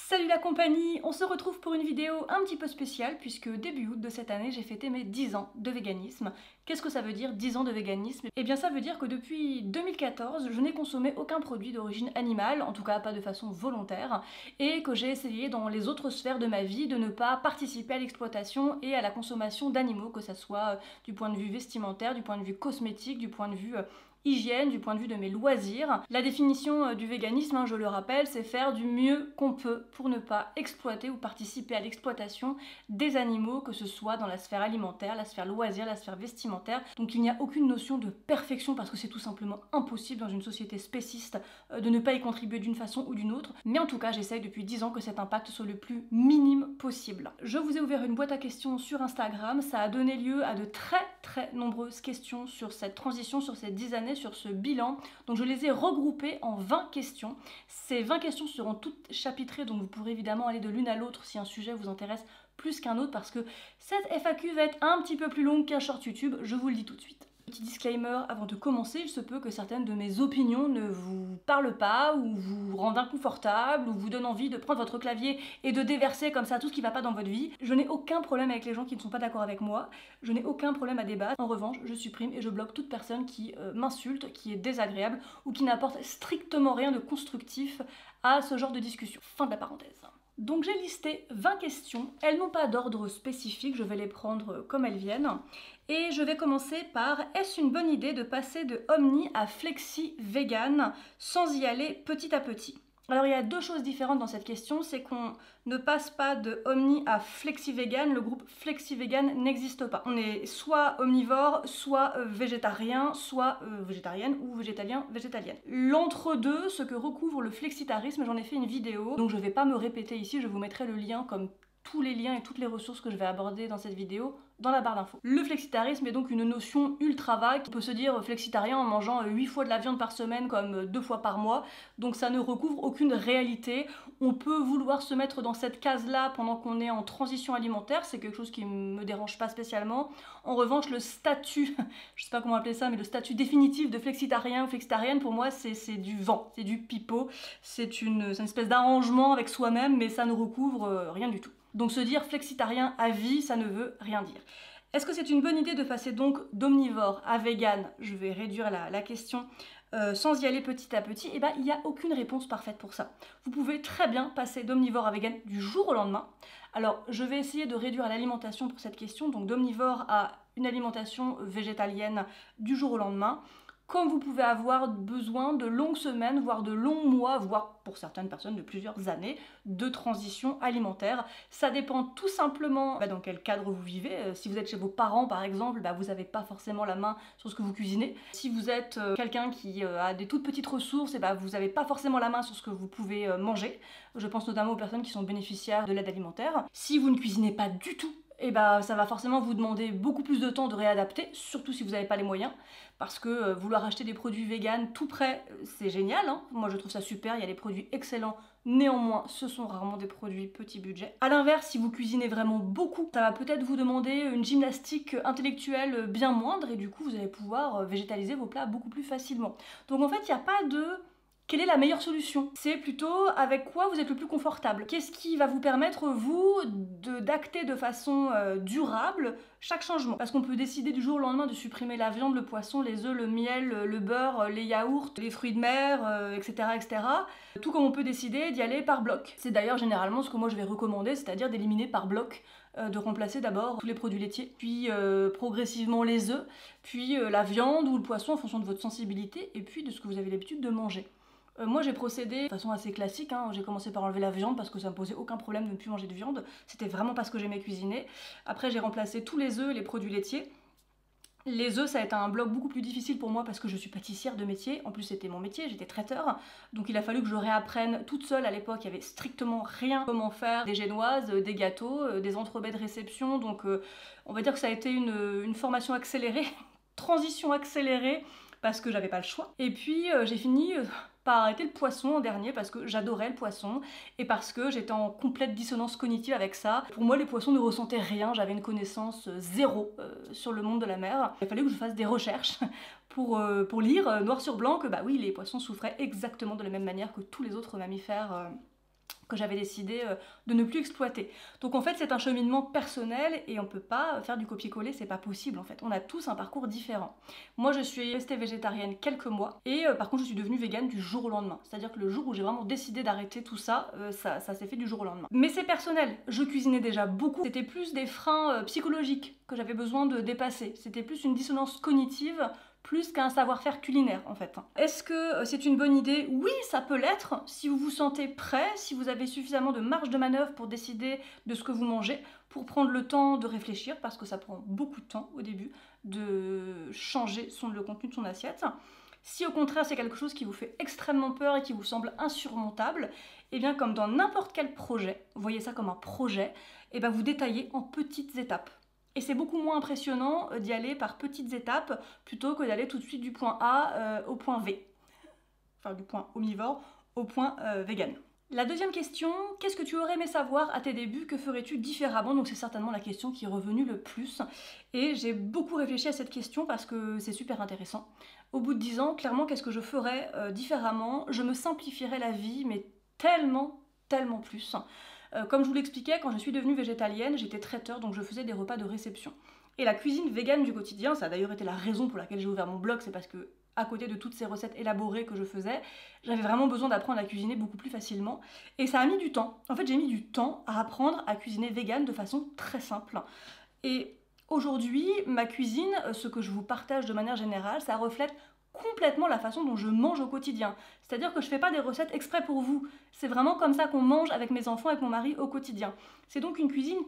Salut la compagnie, on se retrouve pour une vidéo un petit peu spéciale puisque début août de cette année j'ai fêté mes 10 ans de véganisme. Qu'est-ce que ça veut dire 10 ans de véganisme? Eh bien ça veut dire que depuis 2014 je n'ai consommé aucun produit d'origine animale, en tout cas pas de façon volontaire, et que j'ai essayé dans les autres sphères de ma vie de ne pas participer à l'exploitation et à la consommation d'animaux, que ça soit du point de vue vestimentaire, du point de vue cosmétique, du point de vue hygiène, du point de vue de mes loisirs. La définition du véganisme, je le rappelle, c'est faire du mieux qu'on peut pour ne pas exploiter ou participer à l'exploitation des animaux, que ce soit dans la sphère alimentaire, la sphère loisir, la sphère vestimentaire. Donc il n'y a aucune notion de perfection parce que c'est tout simplement impossible dans une société spéciste de ne pas y contribuer d'une façon ou d'une autre. Mais en tout cas, j'essaye depuis 10 ans que cet impact soit le plus minime possible. Je vous ai ouvert une boîte à questions sur Instagram, ça a donné lieu à de très nombreuses questions sur cette transition, sur ces 10 années, sur ce bilan. Donc je les ai regroupées en 20 questions. Ces 20 questions seront toutes chapitrées, donc vous pourrez évidemment aller de l'une à l'autre si un sujet vous intéresse plus qu'un autre, parce que cette FAQ va être un petit peu plus longue qu'un short YouTube, je vous le dis tout de suite. Petit disclaimer avant de commencer, il se peut que certaines de mes opinions ne vous parlent pas, ou vous rendent inconfortable, ou vous donnent envie de prendre votre clavier et de déverser comme ça tout ce qui va pas dans votre vie. Je n'ai aucun problème avec les gens qui ne sont pas d'accord avec moi, je n'ai aucun problème à débattre. En revanche, je supprime et je bloque toute personne qui m'insulte, qui est désagréable, ou qui n'apporte strictement rien de constructif à ce genre de discussion. Fin de la parenthèse. Donc j'ai listé 20 questions, elles n'ont pas d'ordre spécifique, je vais les prendre comme elles viennent. Et je vais commencer par: est-ce une bonne idée de passer de Omni à Flexi Vegan sans y aller petit à petit? Alors il y a deux choses différentes dans cette question, c'est qu'on ne passe pas de Omni à Flexi Vegan, le groupe Flexi Vegan n'existe pas. On est soit omnivore, soit végétarien, soit végétarienne ou végétalien, végétalienne. L'entre-deux, ce que recouvre le flexitarisme, j'en ai fait une vidéo, donc je vais pas me répéter ici, je vous mettrai le lien comme tous les liens et toutes les ressources que je vais aborder dans cette vidéo dans la barre d'infos. Le flexitarisme est donc une notion ultra vague. On peut se dire flexitarien en mangeant 8 fois de la viande par semaine comme 2 fois par mois, donc ça ne recouvre aucune réalité. On peut vouloir se mettre dans cette case-là pendant qu'on est en transition alimentaire, c'est quelque chose qui me dérange pas spécialement. En revanche, le statut, je sais pas comment appeler ça, mais le statut définitif de flexitarien ou flexitarienne, pour moi c'est du vent, c'est du pipeau, c'est une espèce d'arrangement avec soi-même, mais ça ne recouvre rien du tout. Donc se dire flexitarien à vie, ça ne veut rien dire. Est-ce que c'est une bonne idée de passer donc d'omnivore à vegan? Je vais réduire la question sans y aller petit à petit. Eh bien, il n'y a aucune réponse parfaite pour ça. Vous pouvez très bien passer d'omnivore à vegan du jour au lendemain. Alors, je vais essayer de réduire l'alimentation pour cette question, donc d'omnivore à une alimentation végétalienne du jour au lendemain. Comme vous pouvez avoir besoin de longues semaines, voire de longs mois, voire pour certaines personnes de plusieurs années de transition alimentaire. Ça dépend tout simplement dans quel cadre vous vivez. Si vous êtes chez vos parents par exemple, vous n'avez pas forcément la main sur ce que vous cuisinez. Si vous êtes quelqu'un qui a des toutes petites ressources, vous n'avez pas forcément la main sur ce que vous pouvez manger. Je pense notamment aux personnes qui sont bénéficiaires de l'aide alimentaire. Si vous ne cuisinez pas du tout, ça va forcément vous demander beaucoup plus de temps de réadapter, surtout si vous n'avez pas les moyens, parce que vouloir acheter des produits véganes tout prêts, c'est génial, hein. Moi je trouve ça super, il y a des produits excellents, néanmoins ce sont rarement des produits petit budget. A l'inverse, si vous cuisinez vraiment beaucoup, ça va peut-être vous demander une gymnastique intellectuelle bien moindre, et du coup vous allez pouvoir végétaliser vos plats beaucoup plus facilement. Donc en fait il n'y a pas de quelle est la meilleure solution? C'est plutôt avec quoi vous êtes le plus confortable. Qu'est-ce qui va vous permettre, vous, d'acter de façon durable chaque changement? Parce qu'on peut décider du jour au lendemain de supprimer la viande, le poisson, les œufs, le miel, le beurre, les yaourts, les fruits de mer, etc., etc. Tout comme on peut décider d'y aller par bloc. C'est d'ailleurs généralement ce que moi je vais recommander, c'est-à-dire d'éliminer par bloc, de remplacer d'abord tous les produits laitiers, puis progressivement les œufs, puis la viande ou le poisson en fonction de votre sensibilité, et puis de ce que vous avez l'habitude de manger. Moi j'ai procédé de façon assez classique, hein. J'ai commencé par enlever la viande parce que ça me posait aucun problème de ne plus manger de viande, c'était vraiment pas ce que j'aimais cuisiner. Après j'ai remplacé tous les œufs et les produits laitiers. Les œufs, ça a été un bloc beaucoup plus difficile pour moi parce que je suis pâtissière de métier, en plus c'était mon métier, j'étais traiteur, donc il a fallu que je réapprenne toute seule. À l'époque il y avait strictement rien comment faire des génoises, des gâteaux, des entrebets de réception, donc on va dire que ça a été une formation accélérée, transition accélérée, parce que j'avais pas le choix. Et puis j'ai fini par arrêter le poisson en dernier parce que j'adorais le poisson et parce que j'étais en complète dissonance cognitive avec ça. Pour moi les poissons ne ressentaient rien, j'avais une connaissance zéro sur le monde de la mer. Il a fallu que je fasse des recherches pour lire noir sur blanc que oui, les poissons souffraient exactement de la même manière que tous les autres mammifères que j'avais décidé de ne plus exploiter. Donc en fait c'est un cheminement personnel et on peut pas faire du copier-coller, c'est pas possible en fait. On a tous un parcours différent. Moi je suis restée végétarienne quelques mois et par contre je suis devenue végane du jour au lendemain. C'est-à-dire que le jour où j'ai vraiment décidé d'arrêter tout ça, ça s'est fait du jour au lendemain. Mais c'est personnel, je cuisinais déjà beaucoup. C'était plus des freins psychologiques que j'avais besoin de dépasser. C'était plus une dissonance cognitive plus qu'un savoir-faire culinaire en fait. Est-ce que c'est une bonne idée? Oui, ça peut l'être, si vous vous sentez prêt, si vous avez suffisamment de marge de manœuvre pour décider de ce que vous mangez, pour prendre le temps de réfléchir, parce que ça prend beaucoup de temps au début de changer le contenu de son assiette. Si au contraire c'est quelque chose qui vous fait extrêmement peur et qui vous semble insurmontable, et bien comme dans n'importe quel projet, vous voyez ça comme un projet, et bien vous détaillez en petites étapes. Et c'est beaucoup moins impressionnant d'y aller par petites étapes plutôt que d'aller tout de suite du point A au point V. Enfin, du point omnivore au point vegan. La deuxième question, qu'est-ce que tu aurais aimé savoir à tes débuts? Que ferais-tu différemment? Donc c'est certainement la question qui est revenue le plus. Et j'ai beaucoup réfléchi à cette question parce que c'est super intéressant. Au bout de 10 ans, clairement, qu'est-ce que je ferais différemment? Je me simplifierais la vie, mais tellement, tellement plus. Comme je vous l'expliquais, quand je suis devenue végétalienne, j'étais traiteur, donc je faisais des repas de réception. Et la cuisine végane du quotidien, ça a d'ailleurs été la raison pour laquelle j'ai ouvert mon blog, c'est parce que, à côté de toutes ces recettes élaborées que je faisais, j'avais vraiment besoin d'apprendre à cuisiner beaucoup plus facilement. Et ça a mis du temps. En fait, j'ai mis du temps à apprendre à cuisiner végane de façon très simple. Et aujourd'hui, ma cuisine, ce que je vous partage de manière générale, ça reflète complètement la façon dont je mange au quotidien. C'est-à-dire que je fais pas des recettes exprès pour vous. C'est vraiment comme ça qu'on mange avec mes enfants et avec mon mari au quotidien. C'est donc une cuisine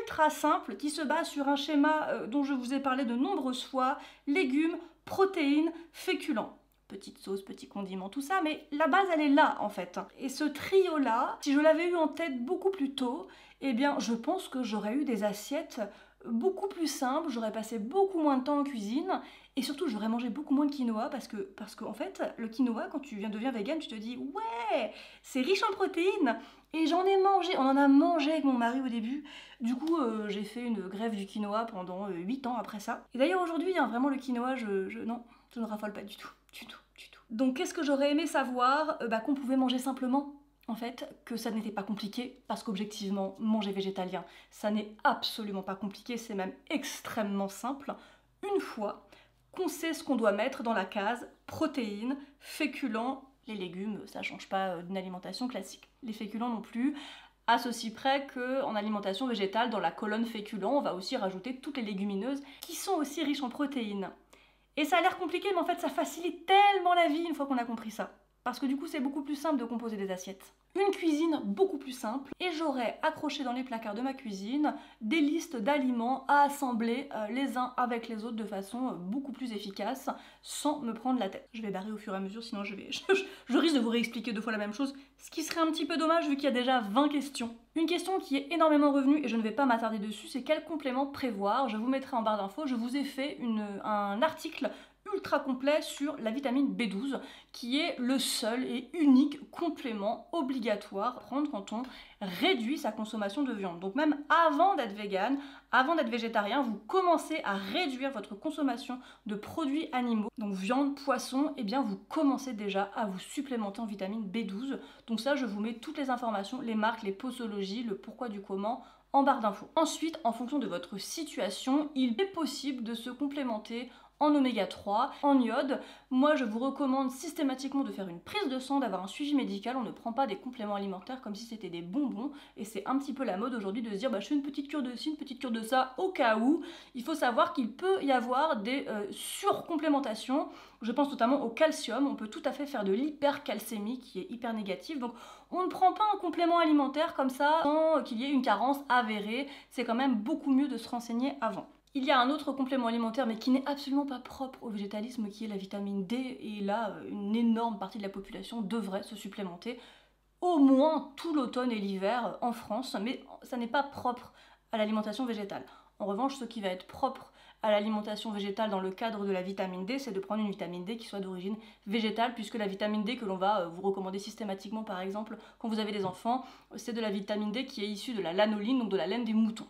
ultra simple qui se base sur un schéma dont je vous ai parlé de nombreuses fois, légumes, protéines, féculents. Petite sauce, petit condiment, tout ça, mais la base elle est là en fait. Et ce trio-là, si je l'avais eu en tête beaucoup plus tôt, eh bien je pense que j'aurais eu des assiettes beaucoup plus simples, j'aurais passé beaucoup moins de temps en cuisine et surtout j'aurais mangé beaucoup moins de quinoa parce que en fait le quinoa quand tu deviens vegan tu te dis ouais c'est riche en protéines et j'en ai mangé, on en a mangé avec mon mari au début. Du coup j'ai fait une grève du quinoa pendant 8 ans après ça. Et d'ailleurs aujourd'hui vraiment le quinoa non, je ne raffole pas du tout. Donc qu'est-ce que j'aurais aimé savoir? Qu'on pouvait manger simplement. En fait, que ça n'était pas compliqué, parce qu'objectivement, manger végétalien, ça n'est absolument pas compliqué, c'est même extrêmement simple, une fois qu'on sait ce qu'on doit mettre dans la case protéines, féculents, les légumes, ça change pas d'une alimentation classique. Les féculents non plus, à ceci près qu'en alimentation végétale, dans la colonne féculents, on va aussi rajouter toutes les légumineuses qui sont aussi riches en protéines. Et ça a l'air compliqué, mais en fait, ça facilite tellement la vie une fois qu'on a compris ça. Parce que du coup, c'est beaucoup plus simple de composer des assiettes. Une cuisine beaucoup plus simple, et j'aurais accroché dans les placards de ma cuisine des listes d'aliments à assembler les uns avec les autres de façon beaucoup plus efficace, sans me prendre la tête. Je vais barrer au fur et à mesure, sinon je risque de vous réexpliquer 2 fois la même chose, ce qui serait un petit peu dommage vu qu'il y a déjà 20 questions. Une question qui est énormément revenue, et je ne vais pas m'attarder dessus, c'est quel complément prévoir. Je vous mettrai en barre d'infos, je vous ai fait un article ultra complet sur la vitamine B12 qui est le seul et unique complément obligatoire à prendre quand on réduit sa consommation de viande. Donc même avant d'être vegan, avant d'être végétarien, vous commencez à réduire votre consommation de produits animaux, donc viande, poisson, et bien vous commencez déjà à vous supplémenter en vitamine B12. Donc ça, je vous mets toutes les informations, les marques, les posologies, le pourquoi du comment en barre d'infos. Ensuite, en fonction de votre situation, il est possible de se complémenter en oméga 3, en iode. Moi je vous recommande systématiquement de faire une prise de sang, d'avoir un suivi médical. On ne prend pas des compléments alimentaires comme si c'était des bonbons, et c'est un petit peu la mode aujourd'hui de se dire je fais une petite cure de ci, une petite cure de ça au cas où. Il faut savoir qu'il peut y avoir des surcomplémentations. Je pense notamment au calcium, on peut tout à fait faire de l'hypercalcémie qui est hyper négative, donc on ne prend pas un complément alimentaire comme ça sans qu'il y ait une carence avérée. C'est quand même beaucoup mieux de se renseigner avant. Il y a un autre complément alimentaire mais qui n'est absolument pas propre au végétalisme qui est la vitamine D, et là une énorme partie de la population devrait se supplémenter au moins tout l'automne et l'hiver en France, mais ça n'est pas propre à l'alimentation végétale. En revanche, ce qui va être propre à l'alimentation végétale dans le cadre de la vitamine D, c'est de prendre une vitamine D qui soit d'origine végétale, puisque la vitamine D que l'on va vous recommander systématiquement par exemple quand vous avez des enfants, c'est de la vitamine D qui est issue de la lanoline, donc de la laine des moutons.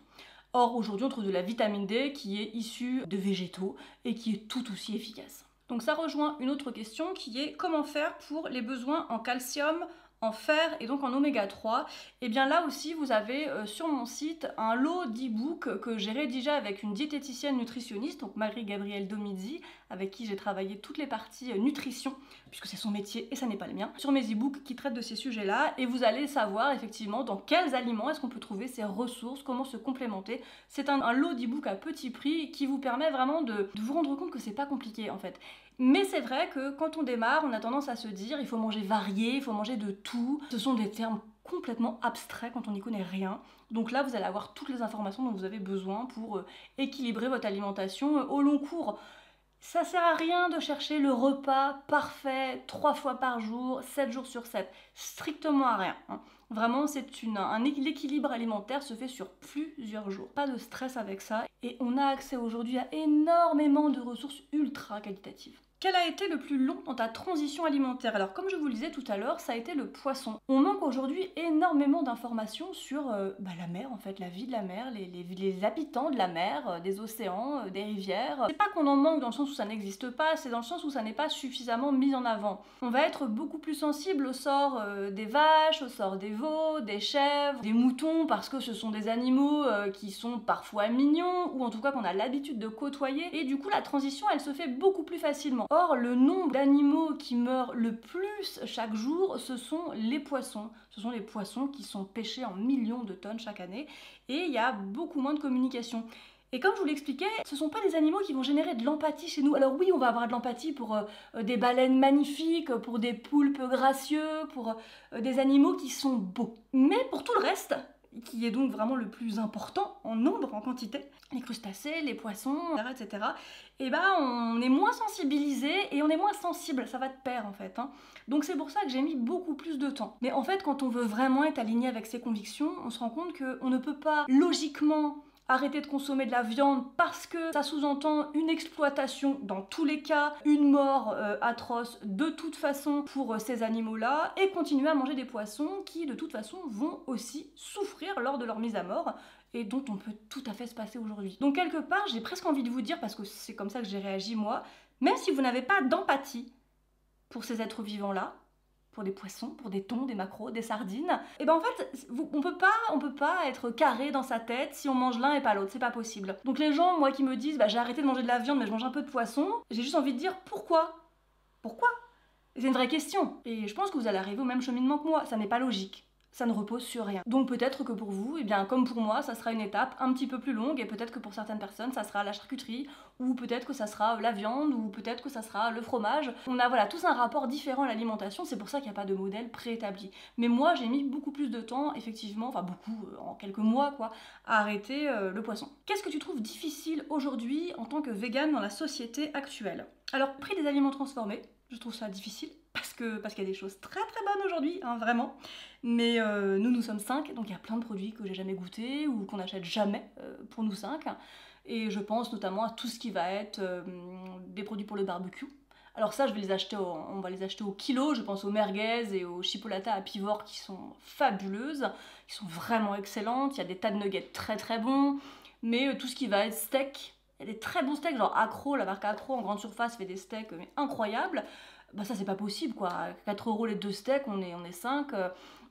Or, aujourd'hui, on trouve de la vitamine D qui est issue de végétaux et qui est tout aussi efficace. Donc ça rejoint une autre question qui est comment faire pour les besoins en calcium, en fer et donc en oméga 3. Et bien là aussi vous avez sur mon site un lot d'e-books que j'ai rédigé avec une diététicienne nutritionniste, donc Marie-Gabrielle Domizzi, avec qui j'ai travaillé toutes les parties nutrition, puisque c'est son métier et ça n'est pas le mien, sur mes e-books qui traitent de ces sujets-là, et vous allez savoir effectivement dans quels aliments est-ce qu'on peut trouver ces ressources, comment se complémenter. C'est un lot d'e-books à petit prix qui vous permet vraiment de vous rendre compte que c'est pas compliqué en fait. Mais c'est vrai que quand on démarre, on a tendance à se dire il faut manger varié, il faut manger de tout. Ce sont des termes complètement abstraits quand on n'y connaît rien. Donc là, vous allez avoir toutes les informations dont vous avez besoin pour équilibrer votre alimentation au long cours. Ça sert à rien de chercher le repas parfait 3 fois par jour, 7 jours sur 7. Strictement à rien. Vraiment, l'équilibre alimentaire se fait sur plusieurs jours. Pas de stress avec ça. Et on a accès aujourd'hui à énormément de ressources ultra qualitatives. Quel a été le plus long dans ta transition alimentaire? Alors comme je vous le disais tout à l'heure, ça a été le poisson. On manque aujourd'hui énormément d'informations sur la mer en fait, la vie de la mer, les habitants de la mer, des océans, des rivières. C'est pas qu'on en manque dans le sens où ça n'existe pas, c'est dans le sens où ça n'est pas suffisamment mis en avant. On va être beaucoup plus sensible au sort des vaches, au sort des veaux, des chèvres, des moutons, parce que ce sont des animaux qui sont parfois mignons, ou en tout cas qu'on a l'habitude de côtoyer, et du coup la transition elle se fait beaucoup plus facilement. Or, le nombre d'animaux qui meurent le plus chaque jour, ce sont les poissons. Ce sont les poissons qui sont pêchés en millions de tonnes chaque année et il y a beaucoup moins de communication. Et comme je vous l'expliquais, ce ne sont pas des animaux qui vont générer de l'empathie chez nous. Alors oui, on va avoir de l'empathie pour des baleines magnifiques, pour des poulpes gracieux, pour des animaux qui sont beaux. Mais pour tout le reste, qui est donc vraiment le plus important en nombre, en quantité, les crustacés, les poissons, etc., et ben on est moins sensibilisé et on est moins sensible, ça va de pair en fait. Donc c'est pour ça que j'ai mis beaucoup plus de temps. Mais en fait, quand on veut vraiment être aligné avec ses convictions, on se rend compte qu'on ne peut pas logiquement arrêter de consommer de la viande parce que ça sous-entend une exploitation dans tous les cas, une mort atroce de toute façon pour ces animaux-là, et continuer à manger des poissons qui de toute façon vont aussi souffrir lors de leur mise à mort et dont on peut tout à fait se passer aujourd'hui. Donc quelque part, j'ai presque envie de vous dire, parce que c'est comme ça que j'ai réagi moi, même si vous n'avez pas d'empathie pour ces êtres vivants-là, pour des poissons, pour des thons, des maquereaux, des sardines, et ben en fait, on peut pas être carré dans sa tête si on mange l'un et pas l'autre, c'est pas possible. Donc les gens, moi, qui me disent j'ai arrêté de manger de la viande mais je mange un peu de poisson, j'ai juste envie de dire pourquoi? Pourquoi? C'est une vraie question. Et je pense que vous allez arriver au même cheminement que moi, ça n'est pas logique. Ça ne repose sur rien. Donc peut-être que pour vous, et bien comme pour moi, ça sera une étape un petit peu plus longue, et peut-être que pour certaines personnes, ça sera la charcuterie, ou peut-être que ça sera la viande, ou peut-être que ça sera le fromage. On a tous un rapport différent à l'alimentation, c'est pour ça qu'il n'y a pas de modèle préétabli. Mais moi, j'ai mis beaucoup plus de temps, effectivement, enfin beaucoup, en quelques mois quoi, à arrêter le poisson. Qu'est-ce que tu trouves difficile aujourd'hui en tant que végane dans la société actuelle? Alors, le prix des aliments transformés, je trouve ça difficile, parce qu'il y a des choses très très bonnes aujourd'hui, vraiment. Mais nous sommes 5, donc il y a plein de produits que j'ai jamais goûtés ou qu'on n'achète jamais pour nous 5. Et je pense notamment à tout ce qui va être des produits pour le barbecue. Alors ça, on va les acheter au kilo. Je pense aux merguez et aux chipolatas à pivot qui sont fabuleuses, qui sont vraiment excellentes. Il y a des tas de nuggets très très bons. Mais tout ce qui va être steak, il y a des très bons steaks, genre Accro, la marque Accro en grande surface fait des steaks mais incroyables. Ça c'est pas possible quoi, 4 € les 2 steaks, on est 5.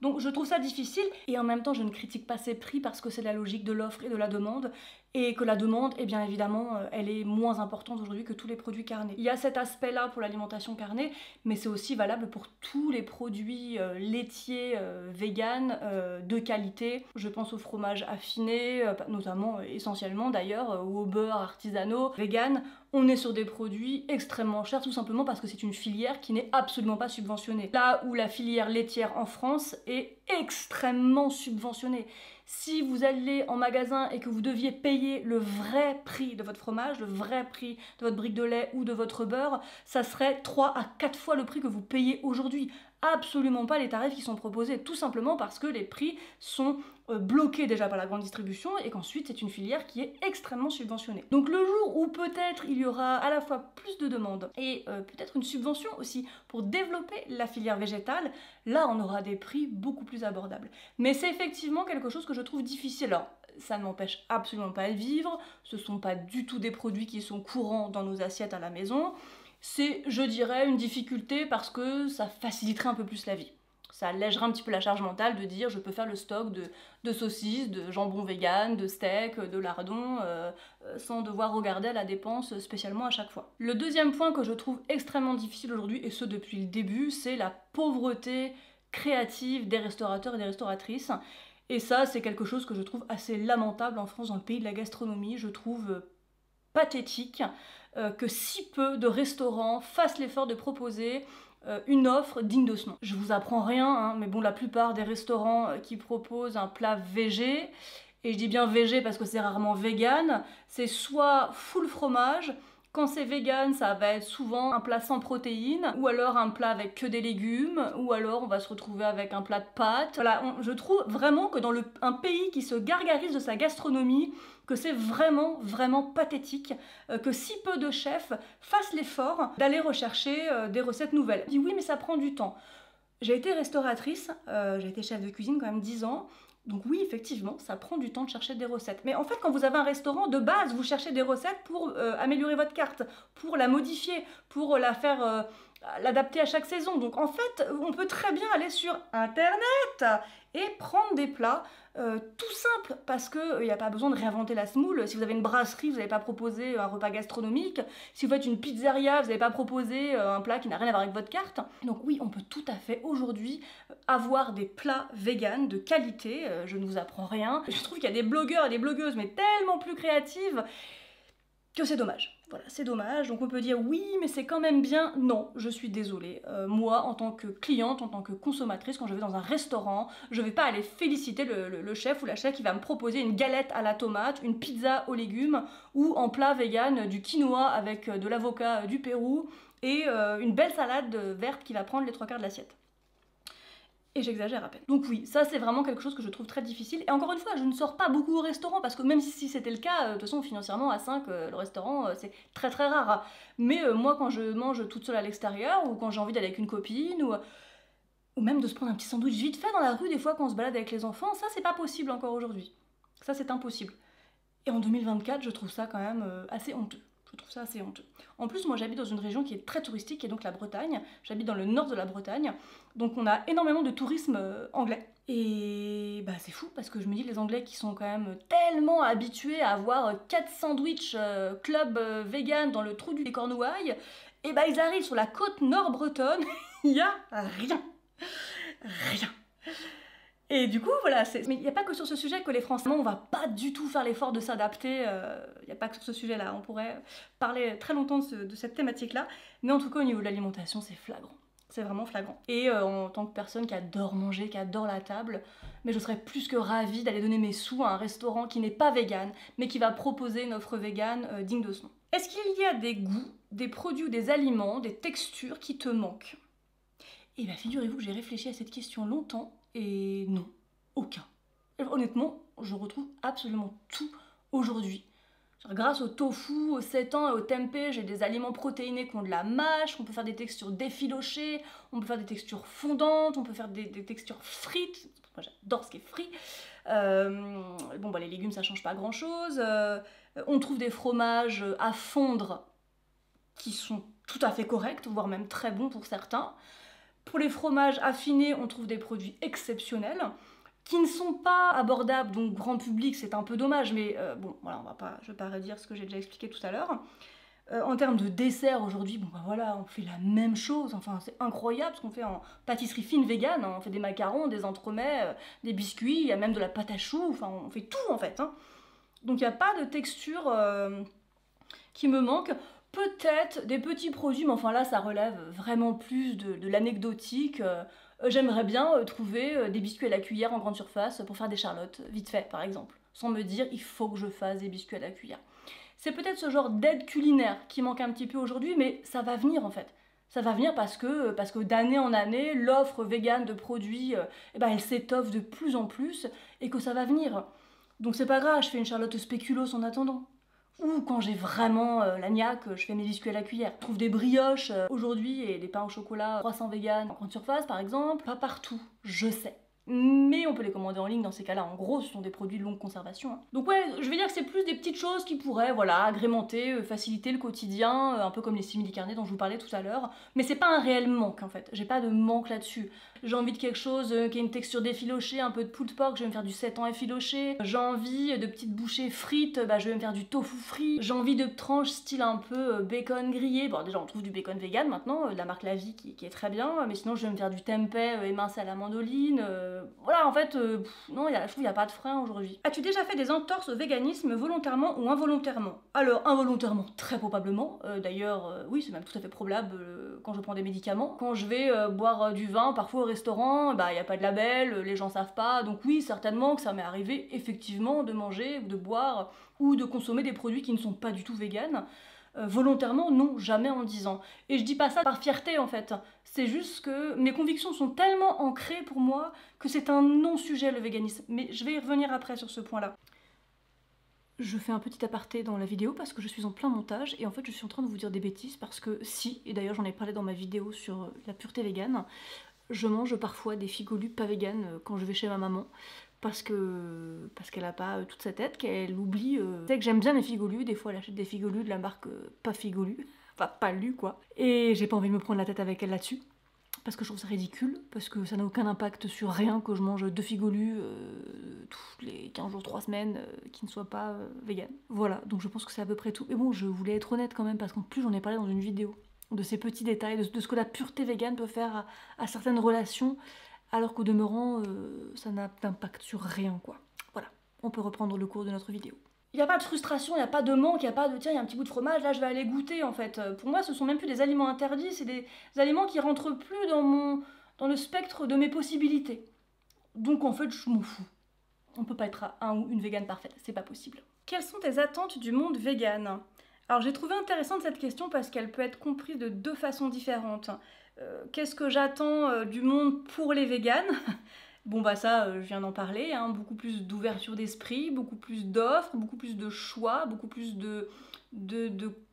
Donc je trouve ça difficile, et en même temps je ne critique pas ces prix parce que c'est la logique de l'offre et de la demande, et que la demande, bien évidemment, elle est moins importante aujourd'hui que tous les produits carnés. Il y a cet aspect-là pour l'alimentation carnée, mais c'est aussi valable pour tous les produits laitiers véganes de qualité. Je pense au fromage affiné, notamment essentiellement d'ailleurs, ou au beurre artisanaux vegan. On est sur des produits extrêmement chers, tout simplement parce que c'est une filière qui n'est absolument pas subventionnée. Là où la filière laitière en France est extrêmement subventionnée. Si vous allez en magasin et que vous deviez payer le vrai prix de votre fromage, le vrai prix de votre brique de lait ou de votre beurre, ça serait 3 à 4 fois le prix que vous payez aujourd'hui. Absolument pas les tarifs qui sont proposés, tout simplement parce que les prix sont bloqués déjà par la grande distribution et qu'ensuite c'est une filière qui est extrêmement subventionnée. Donc le jour où peut-être il y aura à la fois plus de demandes et peut-être une subvention aussi pour développer la filière végétale, là on aura des prix beaucoup plus abordables. Mais c'est effectivement quelque chose que je trouve difficile. Alors, ça ne m'empêche absolument pas de vivre, ce ne sont pas du tout des produits qui sont courants dans nos assiettes à la maison. C'est, je dirais, une difficulté parce que ça faciliterait un peu plus la vie. Ça allègera un petit peu la charge mentale de dire je peux faire le stock de saucisses, de jambon vegan, de steak, de lardons, sans devoir regarder à la dépense spécialement à chaque fois. Le deuxième point que je trouve extrêmement difficile aujourd'hui, et ce depuis le début, c'est la pauvreté créative des restaurateurs et des restauratrices. Et ça, c'est quelque chose que je trouve assez lamentable en France, dans le pays de la gastronomie. Je trouve pathétique que si peu de restaurants fassent l'effort de proposer une offre digne de ce nom. Je vous apprends rien, hein, mais bon, la plupart des restaurants qui proposent un plat végé, et je dis bien végé parce que c'est rarement vegan, c'est soit full fromage. Quand c'est vegan, ça va être souvent un plat sans protéines, ou alors un plat avec que des légumes, ou alors on va se retrouver avec un plat de pâtes. Voilà, je trouve vraiment que dans un pays qui se gargarise de sa gastronomie, que c'est vraiment, vraiment pathétique que si peu de chefs fassent l'effort d'aller rechercher des recettes nouvelles. Je dis oui, mais ça prend du temps. J'ai été restauratrice, j'ai été chef de cuisine quand même 10 ans, donc oui, effectivement, ça prend du temps de chercher des recettes. Mais en fait, quand vous avez un restaurant, de base, vous cherchez des recettes pour améliorer votre carte, pour la modifier, pour la faire l'adapter à chaque saison. Donc en fait, on peut très bien aller sur Internet et prendre des plats tout simples, parce qu'il n'y a pas besoin de réinventer la semoule. Si vous avez une brasserie, vous n'allez pas proposer un repas gastronomique. Si vous faites une pizzeria, vous n'allez pas proposer un plat qui n'a rien à voir avec votre carte. Donc oui, on peut tout à fait aujourd'hui avoir des plats véganes de qualité. Je ne vous apprends rien. Je trouve qu'il y a des blogueurs et des blogueuses, mais tellement plus créatives, que c'est dommage. Voilà, c'est dommage. Donc on peut dire oui, mais c'est quand même bien. Non, je suis désolée. Moi, en tant que cliente, en tant que consommatrice, quand je vais dans un restaurant, je vais pas aller féliciter le chef ou la chef qui va me proposer une galette à la tomate, une pizza aux légumes, ou en plat vegan du quinoa avec de l'avocat du Pérou, et une belle salade verte qui va prendre les 3/4 de l'assiette. Et j'exagère à peine. Donc oui, ça c'est vraiment quelque chose que je trouve très difficile. Et encore une fois, je ne sors pas beaucoup au restaurant, parce que même si c'était le cas, de toute façon financièrement à 5, le restaurant c'est très très rare. Mais moi quand je mange toute seule à l'extérieur, ou quand j'ai envie d'aller avec une copine, ou même de se prendre un petit sandwich vite fait dans la rue des fois quand on se balade avec les enfants, ça c'est pas possible encore aujourd'hui. Ça c'est impossible. Et en 2024, je trouve ça quand même assez honteux. Je trouve ça assez honteux. En plus, moi j'habite dans une région qui est très touristique, qui est donc la Bretagne. J'habite dans le nord de la Bretagne, donc on a énormément de tourisme anglais. Et bah c'est fou, parce que je me dis, les Anglais qui sont quand même tellement habitués à avoir 4 sandwichs club vegan dans le trou du Cornouailles, et bah ils arrivent sur la côte nord bretonne, il y a rien. Rien. Et du coup, voilà, mais il n'y a pas que sur ce sujet que les Français, on va pas du tout faire l'effort de s'adapter, il n'y a pas que sur ce sujet-là, on pourrait parler très longtemps de cette thématique-là, mais en tout cas au niveau de l'alimentation, c'est flagrant. C'est vraiment flagrant. Et en tant que personne qui adore manger, qui adore la table, mais je serais plus que ravie d'aller donner mes sous à un restaurant qui n'est pas vegan, mais qui va proposer une offre vegan digne de ce nom. Est-ce qu'il y a des goûts, des produits ou des aliments, des textures qui te manquent? Et bien figurez-vous que j'ai réfléchi à cette question longtemps, et non, aucun. Honnêtement, je retrouve absolument tout aujourd'hui. Grâce au tofu, au seitan et au tempeh, j'ai des aliments protéinés qui ont de la mâche, on peut faire des textures effilochées, on peut faire des textures fondantes, on peut faire des textures frites. Moi j'adore ce qui est frit. Bon bah les légumes ça change pas grand chose. On trouve des fromages à fondre qui sont tout à fait corrects, voire même très bons pour certains. Pour les fromages affinés, on trouve des produits exceptionnels qui ne sont pas abordables, donc grand public, c'est un peu dommage, mais bon, voilà, je vais pas redire ce que j'ai déjà expliqué tout à l'heure. En termes de dessert, aujourd'hui, bon bah voilà, on fait la même chose, enfin c'est incroyable ce qu'on fait en pâtisserie fine vegan, hein. On fait des macarons, des entremets, des biscuits, il y a même de la pâte à choux, enfin on fait tout en fait, hein. Donc il n'y a pas de texture qui me manque. Peut-être des petits produits, mais enfin là ça relève vraiment plus de l'anecdotique. J'aimerais bien trouver des biscuits à la cuillère en grande surface pour faire des charlottes, vite fait par exemple, sans me dire il faut que je fasse des biscuits à la cuillère. C'est peut-être ce genre d'aide culinaire qui manque un petit peu aujourd'hui, mais ça va venir en fait. Ça va venir parce que d'année en année, l'offre végane de produits, elle s'étoffe de plus en plus, et que ça va venir. Donc c'est pas grave, je fais une charlotte spéculoos en attendant. Ou quand j'ai vraiment la niaque, je fais mes biscuits à la cuillère. Je trouve des brioches aujourd'hui et des pains au chocolat croissants vegan en grande surface par exemple. Pas partout, je sais. Mais on peut les commander en ligne dans ces cas-là. En gros, ce sont des produits de longue conservation, hein. Donc ouais, je vais dire que c'est plus des petites choses qui pourraient, voilà, agrémenter, faciliter le quotidien, un peu comme les simili-carnets dont je vous parlais tout à l'heure. Mais c'est pas un réel manque en fait. J'ai pas de manque là-dessus. J'ai envie de quelque chose qui ait une texture d'effiloché, un peu de pulled pork, je vais me faire du 7 ans effiloché. J'ai envie de petites bouchées frites, bah, je vais me faire du tofu frit. J'ai envie de tranches style un peu bacon grillé. Bon, déjà on trouve du bacon vegan maintenant, de la marque La Vie qui est très bien, mais sinon je vais me faire du tempeh émincé à la mandoline. Voilà, en fait, non, je trouve qu'il n'y a pas de frein aujourd'hui. As-tu déjà fait des entorses au véganisme volontairement ou involontairement? Alors, involontairement, très probablement. D'ailleurs, oui, c'est même tout à fait probable quand je prends des médicaments. Quand je vais boire du vin, parfois au restaurant, bah, il n'y a pas de label, les gens savent pas. Donc oui, certainement que ça m'est arrivé, effectivement, de manger, ou de boire, ou de consommer des produits qui ne sont pas du tout véganes. Volontairement, non, jamais en 10 ans. Et je dis pas ça par fierté, en fait. C'est juste que mes convictions sont tellement ancrées pour moi que c'est un non-sujet, le véganisme. Mais je vais y revenir après sur ce point-là. Je fais un petit aparté dans la vidéo parce que je suis en plein montage et en fait je suis en train de vous dire des bêtises parce que si, et d'ailleurs j'en ai parlé dans ma vidéo sur la pureté végane, je mange parfois des figolus pas véganes quand je vais chez ma maman parce qu'elle a pas toute sa tête, qu'elle oublie. C'est que j'aime bien les figolus, des fois elle achète des figolus de la marque pas figolus, enfin pas lu quoi. Et j'ai pas envie de me prendre la tête avec elle là-dessus. Parce que je trouve ça ridicule, parce que ça n'a aucun impact sur rien que je mange 2 figolus tous les 15 jours, 3 semaines, qui ne soient pas vegan. Voilà, donc je pense que c'est à peu près tout. Mais bon, je voulais être honnête quand même, parce qu'en plus j'en ai parlé dans une vidéo, de ces petits détails, de ce que la pureté végane peut faire à certaines relations, alors qu'au demeurant, ça n'a d'impact sur rien, quoi. Voilà, on peut reprendre le cours de notre vidéo. Il n'y a pas de frustration, il n'y a pas de manque, il n'y a pas de tiens, il y a un petit bout de fromage, là je vais aller goûter en fait. Pour moi, ce sont même plus des aliments interdits, c'est des aliments qui rentrent plus dans le spectre de mes possibilités. Donc en fait, je m'en fous. On peut pas être un ou une végane parfaite, c'est pas possible. Quelles sont tes attentes du monde végane? Alors j'ai trouvé intéressante cette question parce qu'elle peut être comprise de 2 façons différentes. Qu'est-ce que j'attends du monde pour les véganes? Bon bah ça, je viens d'en parler, hein, beaucoup plus d'ouverture d'esprit, beaucoup plus d'offres, beaucoup plus de choix, beaucoup plus de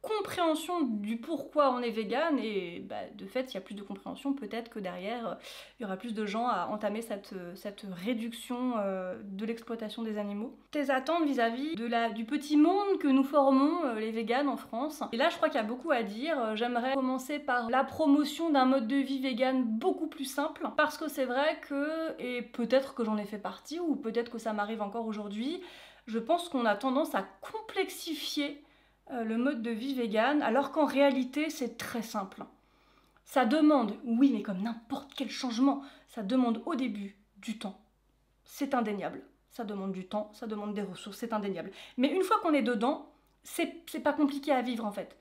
compréhension du pourquoi on est vegan et bah, de fait, s'il y a plus de compréhension, peut-être que derrière, il y aura plus de gens à entamer cette réduction de l'exploitation des animaux. Tes attentes vis-à-vis du petit monde que nous formons, les véganes en France. Et là, je crois qu'il y a beaucoup à dire. J'aimerais commencer par la promotion d'un mode de vie vegan beaucoup plus simple, parce que c'est vrai que, et peut-être que j'en ai fait partie, ou peut-être que ça m'arrive encore aujourd'hui, je pense qu'on a tendance à complexifier le mode de vie vegan, alors qu'en réalité c'est très simple. Ça demande, oui mais comme n'importe quel changement, ça demande au début du temps. C'est indéniable. Ça demande du temps, ça demande des ressources, c'est indéniable. Mais une fois qu'on est dedans, c'est pas compliqué à vivre en fait.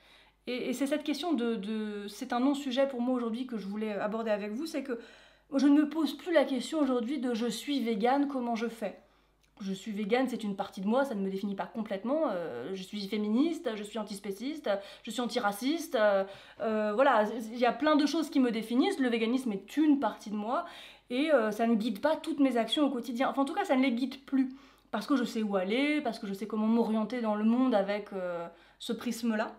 Et c'est cette question c'est un non-sujet pour moi aujourd'hui que je voulais aborder avec vous, c'est que je ne me pose plus la question aujourd'hui de je suis végane, comment je fais? Je suis végane, c'est une partie de moi, ça ne me définit pas complètement. Je suis féministe, je suis antispéciste, je suis antiraciste. Voilà, il y a plein de choses qui me définissent. Le véganisme est une partie de moi et ça ne guide pas toutes mes actions au quotidien. Enfin, en tout cas, ça ne les guide plus parce que je sais où aller, parce que je sais comment m'orienter dans le monde avec ce prisme-là.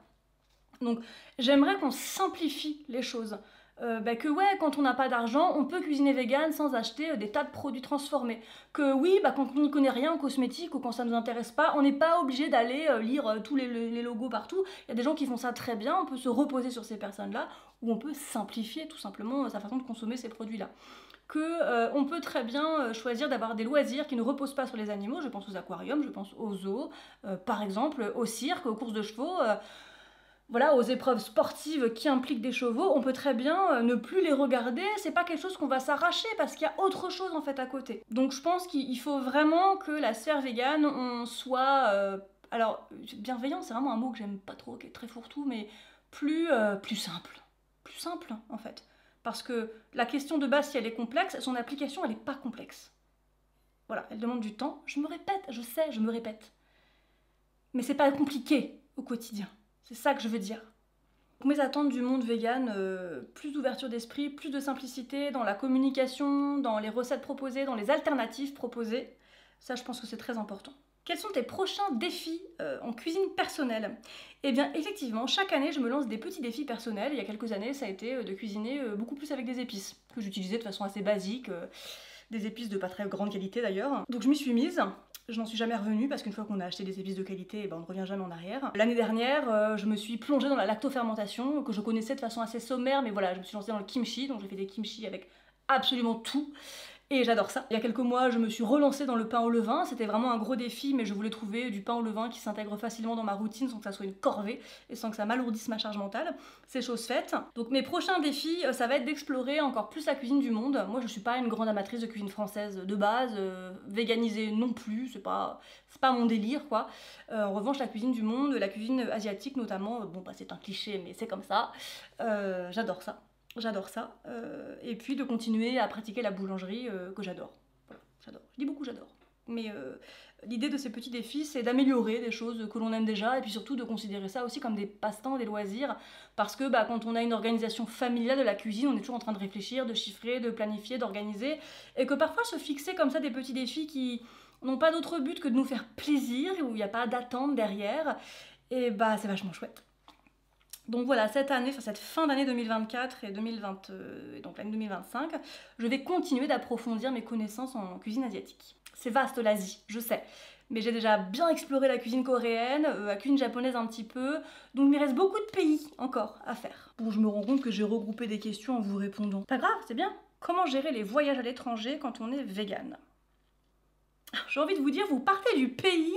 Donc, j'aimerais qu'on simplifie les choses. Que ouais, quand on n'a pas d'argent, on peut cuisiner vegan sans acheter des tas de produits transformés. Que oui, quand on n'y connaît rien en cosmétique ou quand ça ne nous intéresse pas, on n'est pas obligé d'aller lire tous les logos partout. Il y a des gens qui font ça très bien, on peut se reposer sur ces personnes-là, ou on peut simplifier tout simplement sa façon de consommer ces produits-là. On peut très bien choisir d'avoir des loisirs qui ne reposent pas sur les animaux, je pense aux aquariums, je pense aux zoos, par exemple au cirque, aux courses de chevaux... Voilà, aux épreuves sportives qui impliquent des chevaux, on peut très bien ne plus les regarder, c'est pas quelque chose qu'on va s'arracher parce qu'il y a autre chose en fait à côté. Donc je pense qu'il faut vraiment que la sphère végane, on soit... alors, bienveillant, c'est vraiment un mot que j'aime pas trop, qui est très fourre-tout, mais plus simple. Plus simple, en fait. Parce que la question de base, si elle est complexe, son application, elle est pas complexe. Voilà, elle demande du temps. Je me répète, je sais, je me répète. Mais c'est pas compliqué au quotidien. C'est ça que je veux dire. Mes attentes du monde vegan, plus d'ouverture d'esprit, plus de simplicité dans la communication, dans les recettes proposées, dans les alternatives proposées. Ça, je pense que c'est très important. Quels sont tes prochains défis en cuisine personnelle? Eh bien, effectivement, chaque année, je me lance des petits défis personnels. Il y a quelques années, ça a été de cuisiner beaucoup plus avec des épices, que j'utilisais de façon assez basique, des épices de pas très grande qualité d'ailleurs. Donc je m'y suis mise. Je n'en suis jamais revenue parce qu'une fois qu'on a acheté des épices de qualité, on ne revient jamais en arrière. L'année dernière, je me suis plongée dans la lactofermentation, que je connaissais de façon assez sommaire, mais voilà, je me suis lancée dans le kimchi, donc j'ai fait des kimchi avec absolument tout. Et j'adore ça. Il y a quelques mois, je me suis relancée dans le pain au levain. C'était vraiment un gros défi, mais je voulais trouver du pain au levain qui s'intègre facilement dans ma routine sans que ça soit une corvée et sans que ça m'alourdisse ma charge mentale. C'est chose faite. Donc mes prochains défis, ça va être d'explorer encore plus la cuisine du monde. Moi, je suis pas une grande amatrice de cuisine française de base, véganisée non plus, c'est pas mon délire, quoi. En revanche, la cuisine du monde, la cuisine asiatique notamment, bon bah c'est un cliché, mais c'est comme ça. J'adore ça. J'adore ça. Et puis de continuer à pratiquer la boulangerie que j'adore. Voilà, j'adore. Je dis beaucoup j'adore. Mais l'idée de ces petits défis, c'est d'améliorer des choses que l'on aime déjà et puis surtout de considérer ça aussi comme des passe-temps, des loisirs. Parce que bah, quand on a une organisation familiale de la cuisine, on est toujours en train de réfléchir, de chiffrer, de planifier, d'organiser. Et que parfois se fixer comme ça des petits défis qui n'ont pas d'autre but que de nous faire plaisir, où il n'y a pas d'attente derrière, et bah c'est vachement chouette. Donc voilà, cette année, enfin cette fin d'année 2024 et donc l'année 2025, je vais continuer d'approfondir mes connaissances en cuisine asiatique. C'est vaste l'Asie, je sais, mais j'ai déjà bien exploré la cuisine coréenne, la cuisine japonaise un petit peu, donc il me reste beaucoup de pays encore à faire. Bon, je me rends compte que j'ai regroupé des questions en vous répondant. Pas grave, c'est bien. Comment gérer les voyages à l'étranger quand on est vegan? J'ai envie de vous dire, vous partez du pays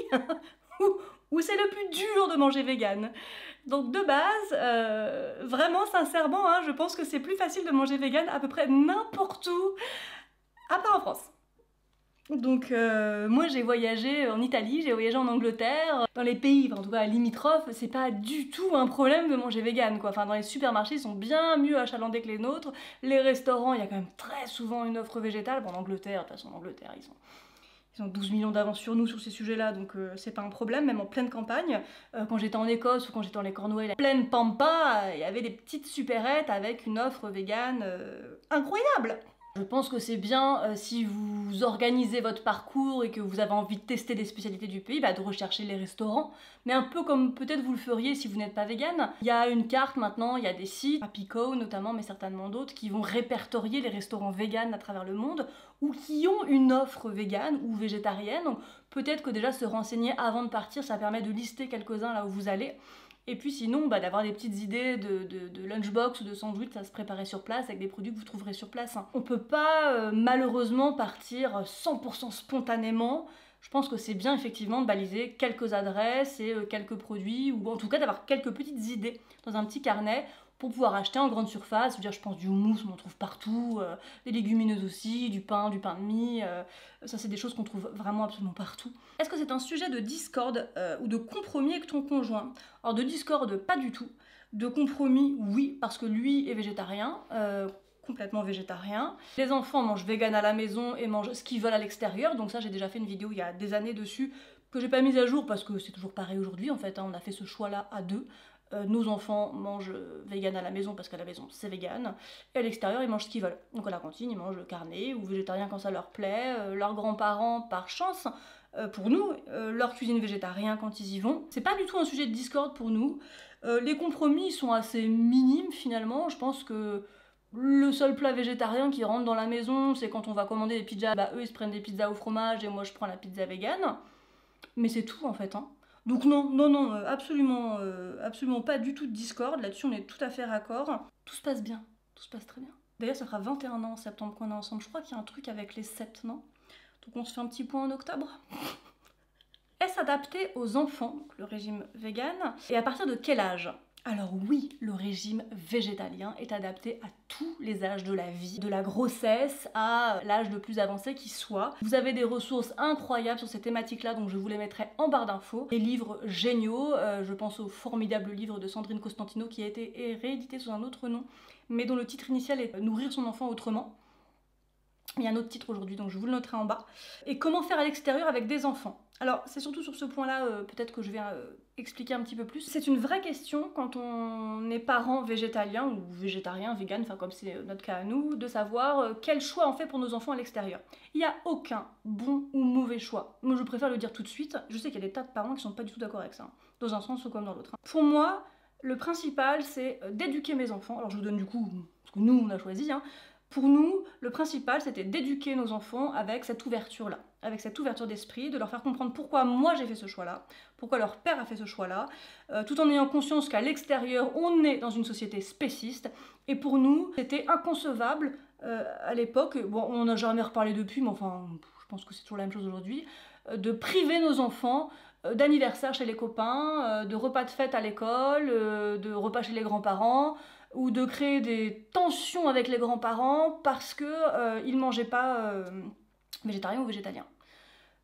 où c'est le plus dur de manger vegan. Donc de base, vraiment sincèrement, hein, je pense que c'est plus facile de manger vegan à peu près n'importe où, à part en France. Donc moi j'ai voyagé en Italie, j'ai voyagé en Angleterre, dans les pays, en tout cas limitrophes, c'est pas du tout un problème de manger vegan, quoi. Enfin dans les supermarchés ils sont bien mieux achalandés que les nôtres, les restaurants il y a quand même très souvent une offre végétale. Bon en Angleterre, de toute façon en Angleterre ils ont 12 millions d'avance sur nous sur ces sujets-là, donc c'est pas un problème, même en pleine campagne. Quand j'étais en Écosse ou quand j'étais dans les Cornouailles, pleine pampa, il y avait des petites supérettes avec une offre végane incroyable. Je pense que c'est bien, si vous organisez votre parcours et que vous avez envie de tester des spécialités du pays, bah, de rechercher les restaurants. Mais un peu comme peut-être vous le feriez si vous n'êtes pas vegan. Il y a une carte maintenant, il y a des sites, Apico notamment, mais certainement d'autres, qui vont répertorier les restaurants véganes à travers le monde ou qui ont une offre végane ou végétarienne. Donc peut-être que déjà se renseigner avant de partir, ça permet de lister quelques-uns là où vous allez. Et puis sinon, bah, d'avoir des petites idées de lunchbox ou de sandwich à se préparer sur place avec des produits que vous trouverez sur place. Hein. On peut pas malheureusement partir 100% spontanément. Je pense que c'est bien effectivement de baliser quelques adresses et quelques produits, ou en tout cas d'avoir quelques petites idées dans un petit carnet pour pouvoir acheter en grande surface. Je veux dire, je pense du houmous, on en trouve partout, des légumineuses aussi, du pain de mie, ça c'est des choses qu'on trouve vraiment absolument partout. Est-ce que c'est un sujet de discorde ou de compromis avec ton conjoint? Alors de discorde, pas du tout. De compromis, oui, parce que lui est végétarien, complètement végétarien. Les enfants mangent vegan à la maison et mangent ce qu'ils veulent à l'extérieur, donc ça j'ai déjà fait une vidéo il y a des années dessus, que j'ai pas mise à jour parce que c'est toujours pareil aujourd'hui en fait, hein, on a fait ce choix-là à deux. Nos enfants mangent vegan à la maison parce qu'à la maison c'est vegan, et à l'extérieur ils mangent ce qu'ils veulent. Donc à la cantine ils mangent carné ou végétarien quand ça leur plaît, leurs grands-parents par chance, pour nous, leur cuisine végétarien quand ils y vont. C'est pas du tout un sujet de discorde pour nous. Les compromis sont assez minimes finalement, je pense que le seul plat végétarien qui rentre dans la maison c'est quand on va commander des pizzas, bah eux ils se prennent des pizzas au fromage et moi je prends la pizza vegan, mais c'est tout en fait, hein. Donc non, absolument pas du tout de discorde, là-dessus on est tout à fait raccord. Tout se passe bien, tout se passe très bien. D'ailleurs ça fera 21 ans en septembre qu'on est ensemble, je crois qu'il y a un truc avec les sept, non? Donc on se fait un petit point en octobre. Est-ce adapté aux enfants, le régime vegan? Et à partir de quel âge? Alors oui, le régime végétalien est adapté à tous les âges de la vie, de la grossesse à l'âge le plus avancé qui soit. Vous avez des ressources incroyables sur ces thématiques-là, donc je vous les mettrai en barre d'infos. Des livres géniaux, je pense au formidable livre de Sandrine Costantino qui a été réédité sous un autre nom, mais dont le titre initial est Nourrir son enfant autrement. Il y a un autre titre aujourd'hui, donc je vous le noterai en bas. Et comment faire à l'extérieur avec des enfants? Alors, c'est surtout sur ce point-là, peut-être que je vais expliquer un petit peu plus. C'est une vraie question quand on est parent végétalien ou végétarien, vegan, enfin comme c'est notre cas à nous, de savoir quel choix on fait pour nos enfants à l'extérieur. Il n'y a aucun bon ou mauvais choix. Moi, je préfère le dire tout de suite. Je sais qu'il y a des tas de parents qui sont pas du tout d'accord avec ça, hein, dans un sens ou comme dans l'autre. Pour moi, le principal, c'est d'éduquer mes enfants. Alors, je vous donne du coup, parce que nous, on a choisi, hein, Pour nous, le principal, c'était d'éduquer nos enfants avec cette ouverture-là, avec cette ouverture d'esprit, de leur faire comprendre pourquoi moi j'ai fait ce choix-là, pourquoi leur père a fait ce choix-là, tout en ayant conscience qu'à l'extérieur, on est dans une société spéciste. Et pour nous, c'était inconcevable à l'époque, bon, on n'a jamais reparlé depuis, mais enfin, je pense que c'est toujours la même chose aujourd'hui, de priver nos enfants d'anniversaire chez les copains, de repas de fête à l'école, de repas chez les grands-parents, ou de créer des tensions avec les grands-parents parce qu'ils ne mangeaient pas végétarien ou végétalien.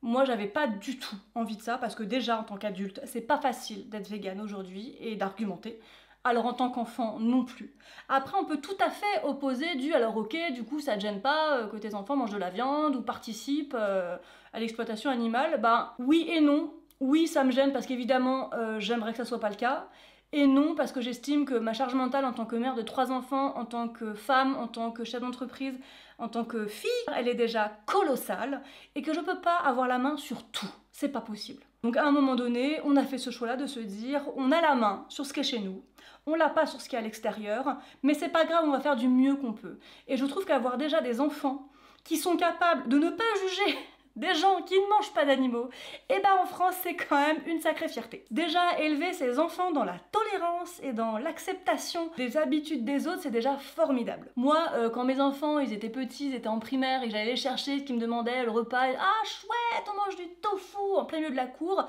Moi, j'avais pas du tout envie de ça parce que déjà, en tant qu'adulte, c'est pas facile d'être végane aujourd'hui et d'argumenter. Alors en tant qu'enfant, non plus. Après, on peut tout à fait opposer alors ok, du coup, ça te gêne pas que tes enfants mangent de la viande ou participent à l'exploitation animale. Ben oui et non. Oui, ça me gêne parce qu'évidemment, j'aimerais que ça soit pas le cas. Et non, parce que j'estime que ma charge mentale en tant que mère de 3 enfants, en tant que femme, en tant que chef d'entreprise, en tant que fille, elle est déjà colossale et que je peux pas avoir la main sur tout. C'est pas possible. Donc à un moment donné, on a fait ce choix-là de se dire, on a la main sur ce qui est chez nous, on l'a pas sur ce qui est à l'extérieur, mais c'est pas grave, on va faire du mieux qu'on peut. Et je trouve qu'avoir déjà des enfants qui sont capables de ne pas juger des gens qui ne mangent pas d'animaux, et ben en France c'est quand même une sacrée fierté. Déjà élever ses enfants dans la tolérance et dans l'acceptation des habitudes des autres, c'est déjà formidable. Moi, quand mes enfants ils étaient petits, ils étaient en primaire et que j'allais les chercher, qu'ils me demandaient le repas, ah chouette, on mange du tofu en plein milieu de la cour,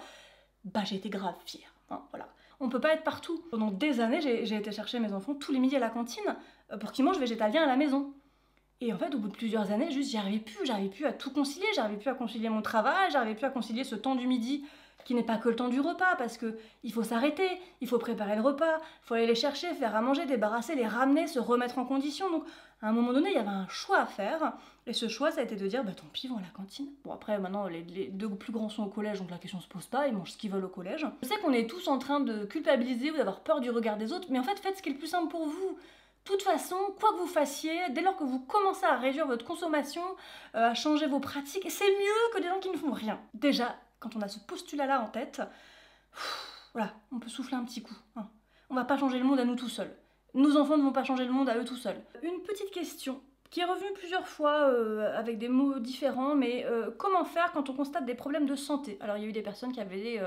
bah j'ai été grave fière. Hein, voilà. On peut pas être partout. Pendant des années, j'ai été chercher mes enfants tous les midis à la cantine pour qu'ils mangent végétalien à la maison. Et en fait, au bout de plusieurs années, juste j'arrivais plus à tout concilier, j'arrivais plus à concilier mon travail, j'arrivais plus à concilier ce temps du midi qui n'est pas que le temps du repas, parce que il faut s'arrêter, il faut préparer le repas, il faut aller les chercher, faire à manger, débarrasser, les ramener, se remettre en condition. Donc à un moment donné, il y avait un choix à faire, et ce choix, ça a été de dire, bah tant pis, vont à la cantine. Bon après, maintenant, les deux plus grands sont au collège, donc la question se pose pas, ils mangent ce qu'ils veulent au collège. Je sais qu'on est tous en train de culpabiliser ou d'avoir peur du regard des autres, mais en fait, faites ce qui est le plus simple pour vous. De toute façon, quoi que vous fassiez, dès lors que vous commencez à réduire votre consommation, à changer vos pratiques, c'est mieux que des gens qui ne font rien. Déjà, quand on a ce postulat-là en tête, voilà, on peut souffler un petit coup. Hein. On va pas changer le monde à nous tout seuls. Nos enfants ne vont pas changer le monde à eux tout seuls. Une petite question qui est revenue plusieurs fois avec des mots différents, mais comment faire quand on constate des problèmes de santé? Alors il y a eu des personnes qui avaient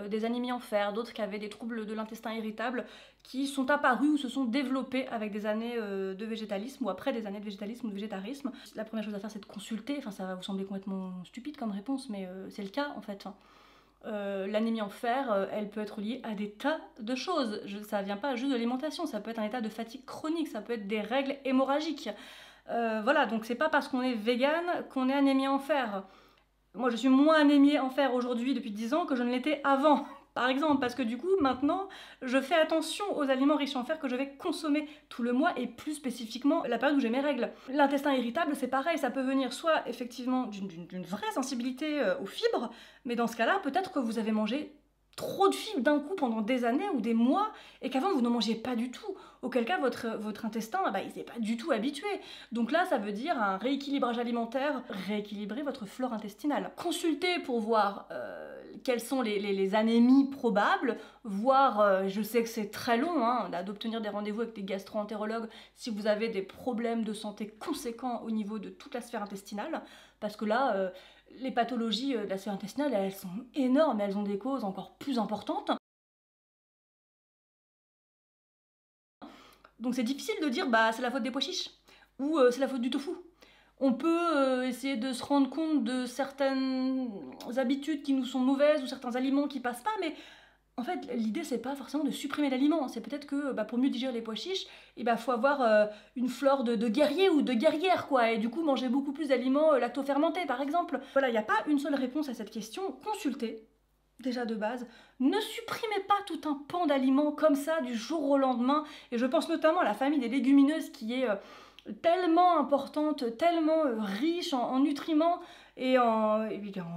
des anémies en fer, d'autres qui avaient des troubles de l'intestin irritable, qui sont apparus ou se sont développés avec des années de végétalisme ou après des années de végétalisme ou de végétarisme. La première chose à faire, c'est de consulter. Enfin, ça va vous sembler complètement stupide comme réponse, mais c'est le cas en fait. L'anémie en fer, elle peut être liée à des tas de choses. Ça vient pas juste de l'alimentation, ça peut être un état de fatigue chronique, ça peut être des règles hémorragiques. Voilà, donc c'est pas parce qu'on est vegan qu'on est anémie en fer. Moi, je suis moins anémiée en fer aujourd'hui depuis 10 ans que je ne l'étais avant, par exemple, parce que du coup, maintenant, je fais attention aux aliments riches en fer que je vais consommer tout le mois et plus spécifiquement la période où j'ai mes règles. L'intestin irritable, c'est pareil, ça peut venir soit effectivement d'une vraie sensibilité aux fibres, mais dans ce cas-là, peut-être que vous avez mangé trop de fibres d'un coup pendant des années ou des mois et qu'avant vous n'en mangiez pas du tout, auquel cas votre intestin bah, il s'est pas du tout habitué. Donc là ça veut dire un rééquilibrage alimentaire, rééquilibrer votre flore intestinale. Consultez pour voir quelles sont les anémies probables, voir, je sais que c'est très long hein, d'obtenir des rendez-vous avec des gastro-entérologues si vous avez des problèmes de santé conséquents au niveau de toute la sphère intestinale, parce que là les pathologies de la sphère intestinale, elles sont énormes, elles ont des causes encore plus importantes. Donc c'est difficile de dire bah c'est la faute des pois chiches ou c'est la faute du tofu. On peut essayer de se rendre compte de certaines habitudes qui nous sont mauvaises ou certains aliments qui passent pas, mais en fait, l'idée, c'est pas forcément de supprimer l'aliment, c'est peut-être que pour mieux digérer les pois chiches, il faut avoir une flore de guerrier ou de guerrière, quoi, et du coup manger beaucoup plus d'aliments lacto-fermentés, par exemple. Voilà, il n'y a pas une seule réponse à cette question. Consultez, déjà de base. Ne supprimez pas tout un pan d'aliments comme ça du jour au lendemain, et je pense notamment à la famille des légumineuses qui est tellement importante, tellement riche en nutriments, et en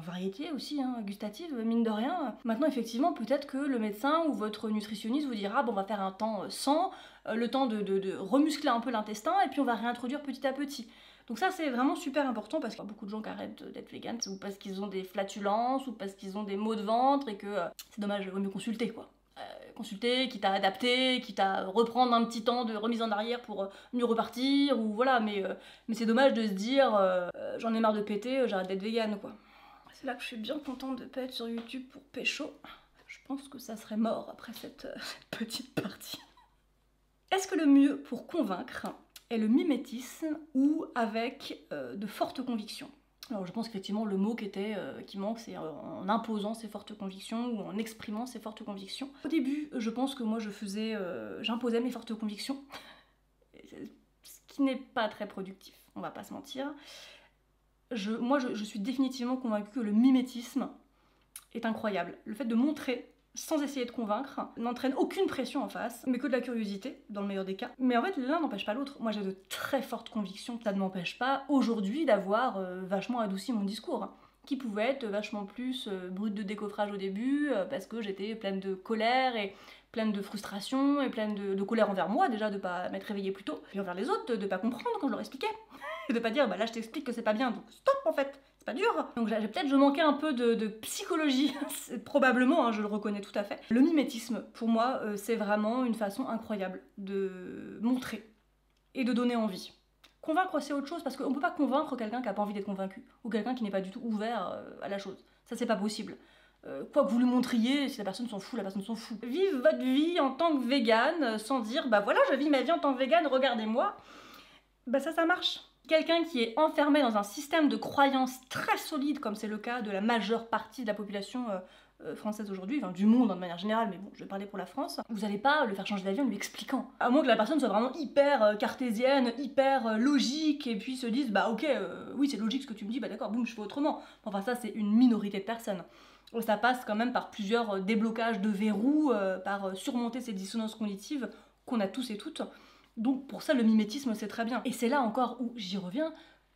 variété aussi, hein, gustative, mine de rien. Maintenant, effectivement, peut-être que le médecin ou votre nutritionniste vous dira bon, on va faire un temps sans, le temps de remuscler un peu l'intestin, et puis on va réintroduire petit à petit. Donc ça, c'est vraiment super important parce qu'il y a beaucoup de gens qui arrêtent d'être véganes, ou parce qu'ils ont des flatulences, ou parce qu'ils ont des maux de ventre, et que c'est dommage, il vaut mieux consulter, quoi. consulter, quitte à adapter, quitte à reprendre un petit temps de remise en arrière pour mieux repartir, ou voilà, mais c'est dommage de se dire j'en ai marre de péter, j'arrête d'être végane, quoi. C'est là que je suis bien contente de pas être sur YouTube pour pécho. Je pense que ça serait mort après cette petite partie. Est-ce que le mieux pour convaincre est le mimétisme ou avec de fortes convictions? Alors je pense qu'effectivement le mot qui manque, c'est en imposant ses fortes convictions ou en exprimant ses fortes convictions. Au début, je pense que moi j'imposais mes fortes convictions, ce qui n'est pas très productif, on va pas se mentir. Moi je suis définitivement convaincue que le mimétisme est incroyable. Le fait de montrer sans essayer de convaincre, n'entraîne aucune pression en face, mais que de la curiosité, dans le meilleur des cas. Mais en fait, l'un n'empêche pas l'autre. Moi, j'ai de très fortes convictions. Ça ne m'empêche pas, aujourd'hui, d'avoir vachement adouci mon discours, qui pouvait être vachement plus brut de décoffrage au début, parce que j'étais pleine de colère, et pleine de frustration, et pleine de colère envers moi, déjà, de pas m'être réveillée plus tôt, puis envers les autres, de pas comprendre quand je leur expliquais. Et de pas dire, bah là, je t'explique que c'est pas bien, donc stop, en fait. Pas dur. Donc je manquais un peu de psychologie, probablement, hein, je le reconnais tout à fait. Le mimétisme, pour moi, c'est vraiment une façon incroyable de montrer et de donner envie. Convaincre, c'est autre chose, parce qu'on peut pas convaincre quelqu'un qui n'a pas envie d'être convaincu, ou quelqu'un qui n'est pas du tout ouvert à la chose. Ça, c'est pas possible. Quoi que vous lui montriez, si la personne s'en fout, la personne s'en fout. Vivre votre vie en tant que végane, sans dire, bah voilà, je vis ma vie en tant que végane, regardez-moi. Bah ça marche. Quelqu'un qui est enfermé dans un système de croyances très solide, comme c'est le cas de la majeure partie de la population française aujourd'hui, enfin du monde de manière générale, mais bon, je vais parler pour la France, vous n'allez pas le faire changer d'avis en lui expliquant. À moins que la personne soit vraiment hyper cartésienne, hyper logique, et puis se dise, bah ok, oui c'est logique ce que tu me dis, bah d'accord, boum, je fais autrement. Enfin ça c'est une minorité de personnes. Ça passe quand même par plusieurs déblocages de verrous, par surmonter ces dissonances cognitives qu'on a tous et toutes. Donc pour ça, le mimétisme, c'est très bien. Et c'est là encore où j'y reviens,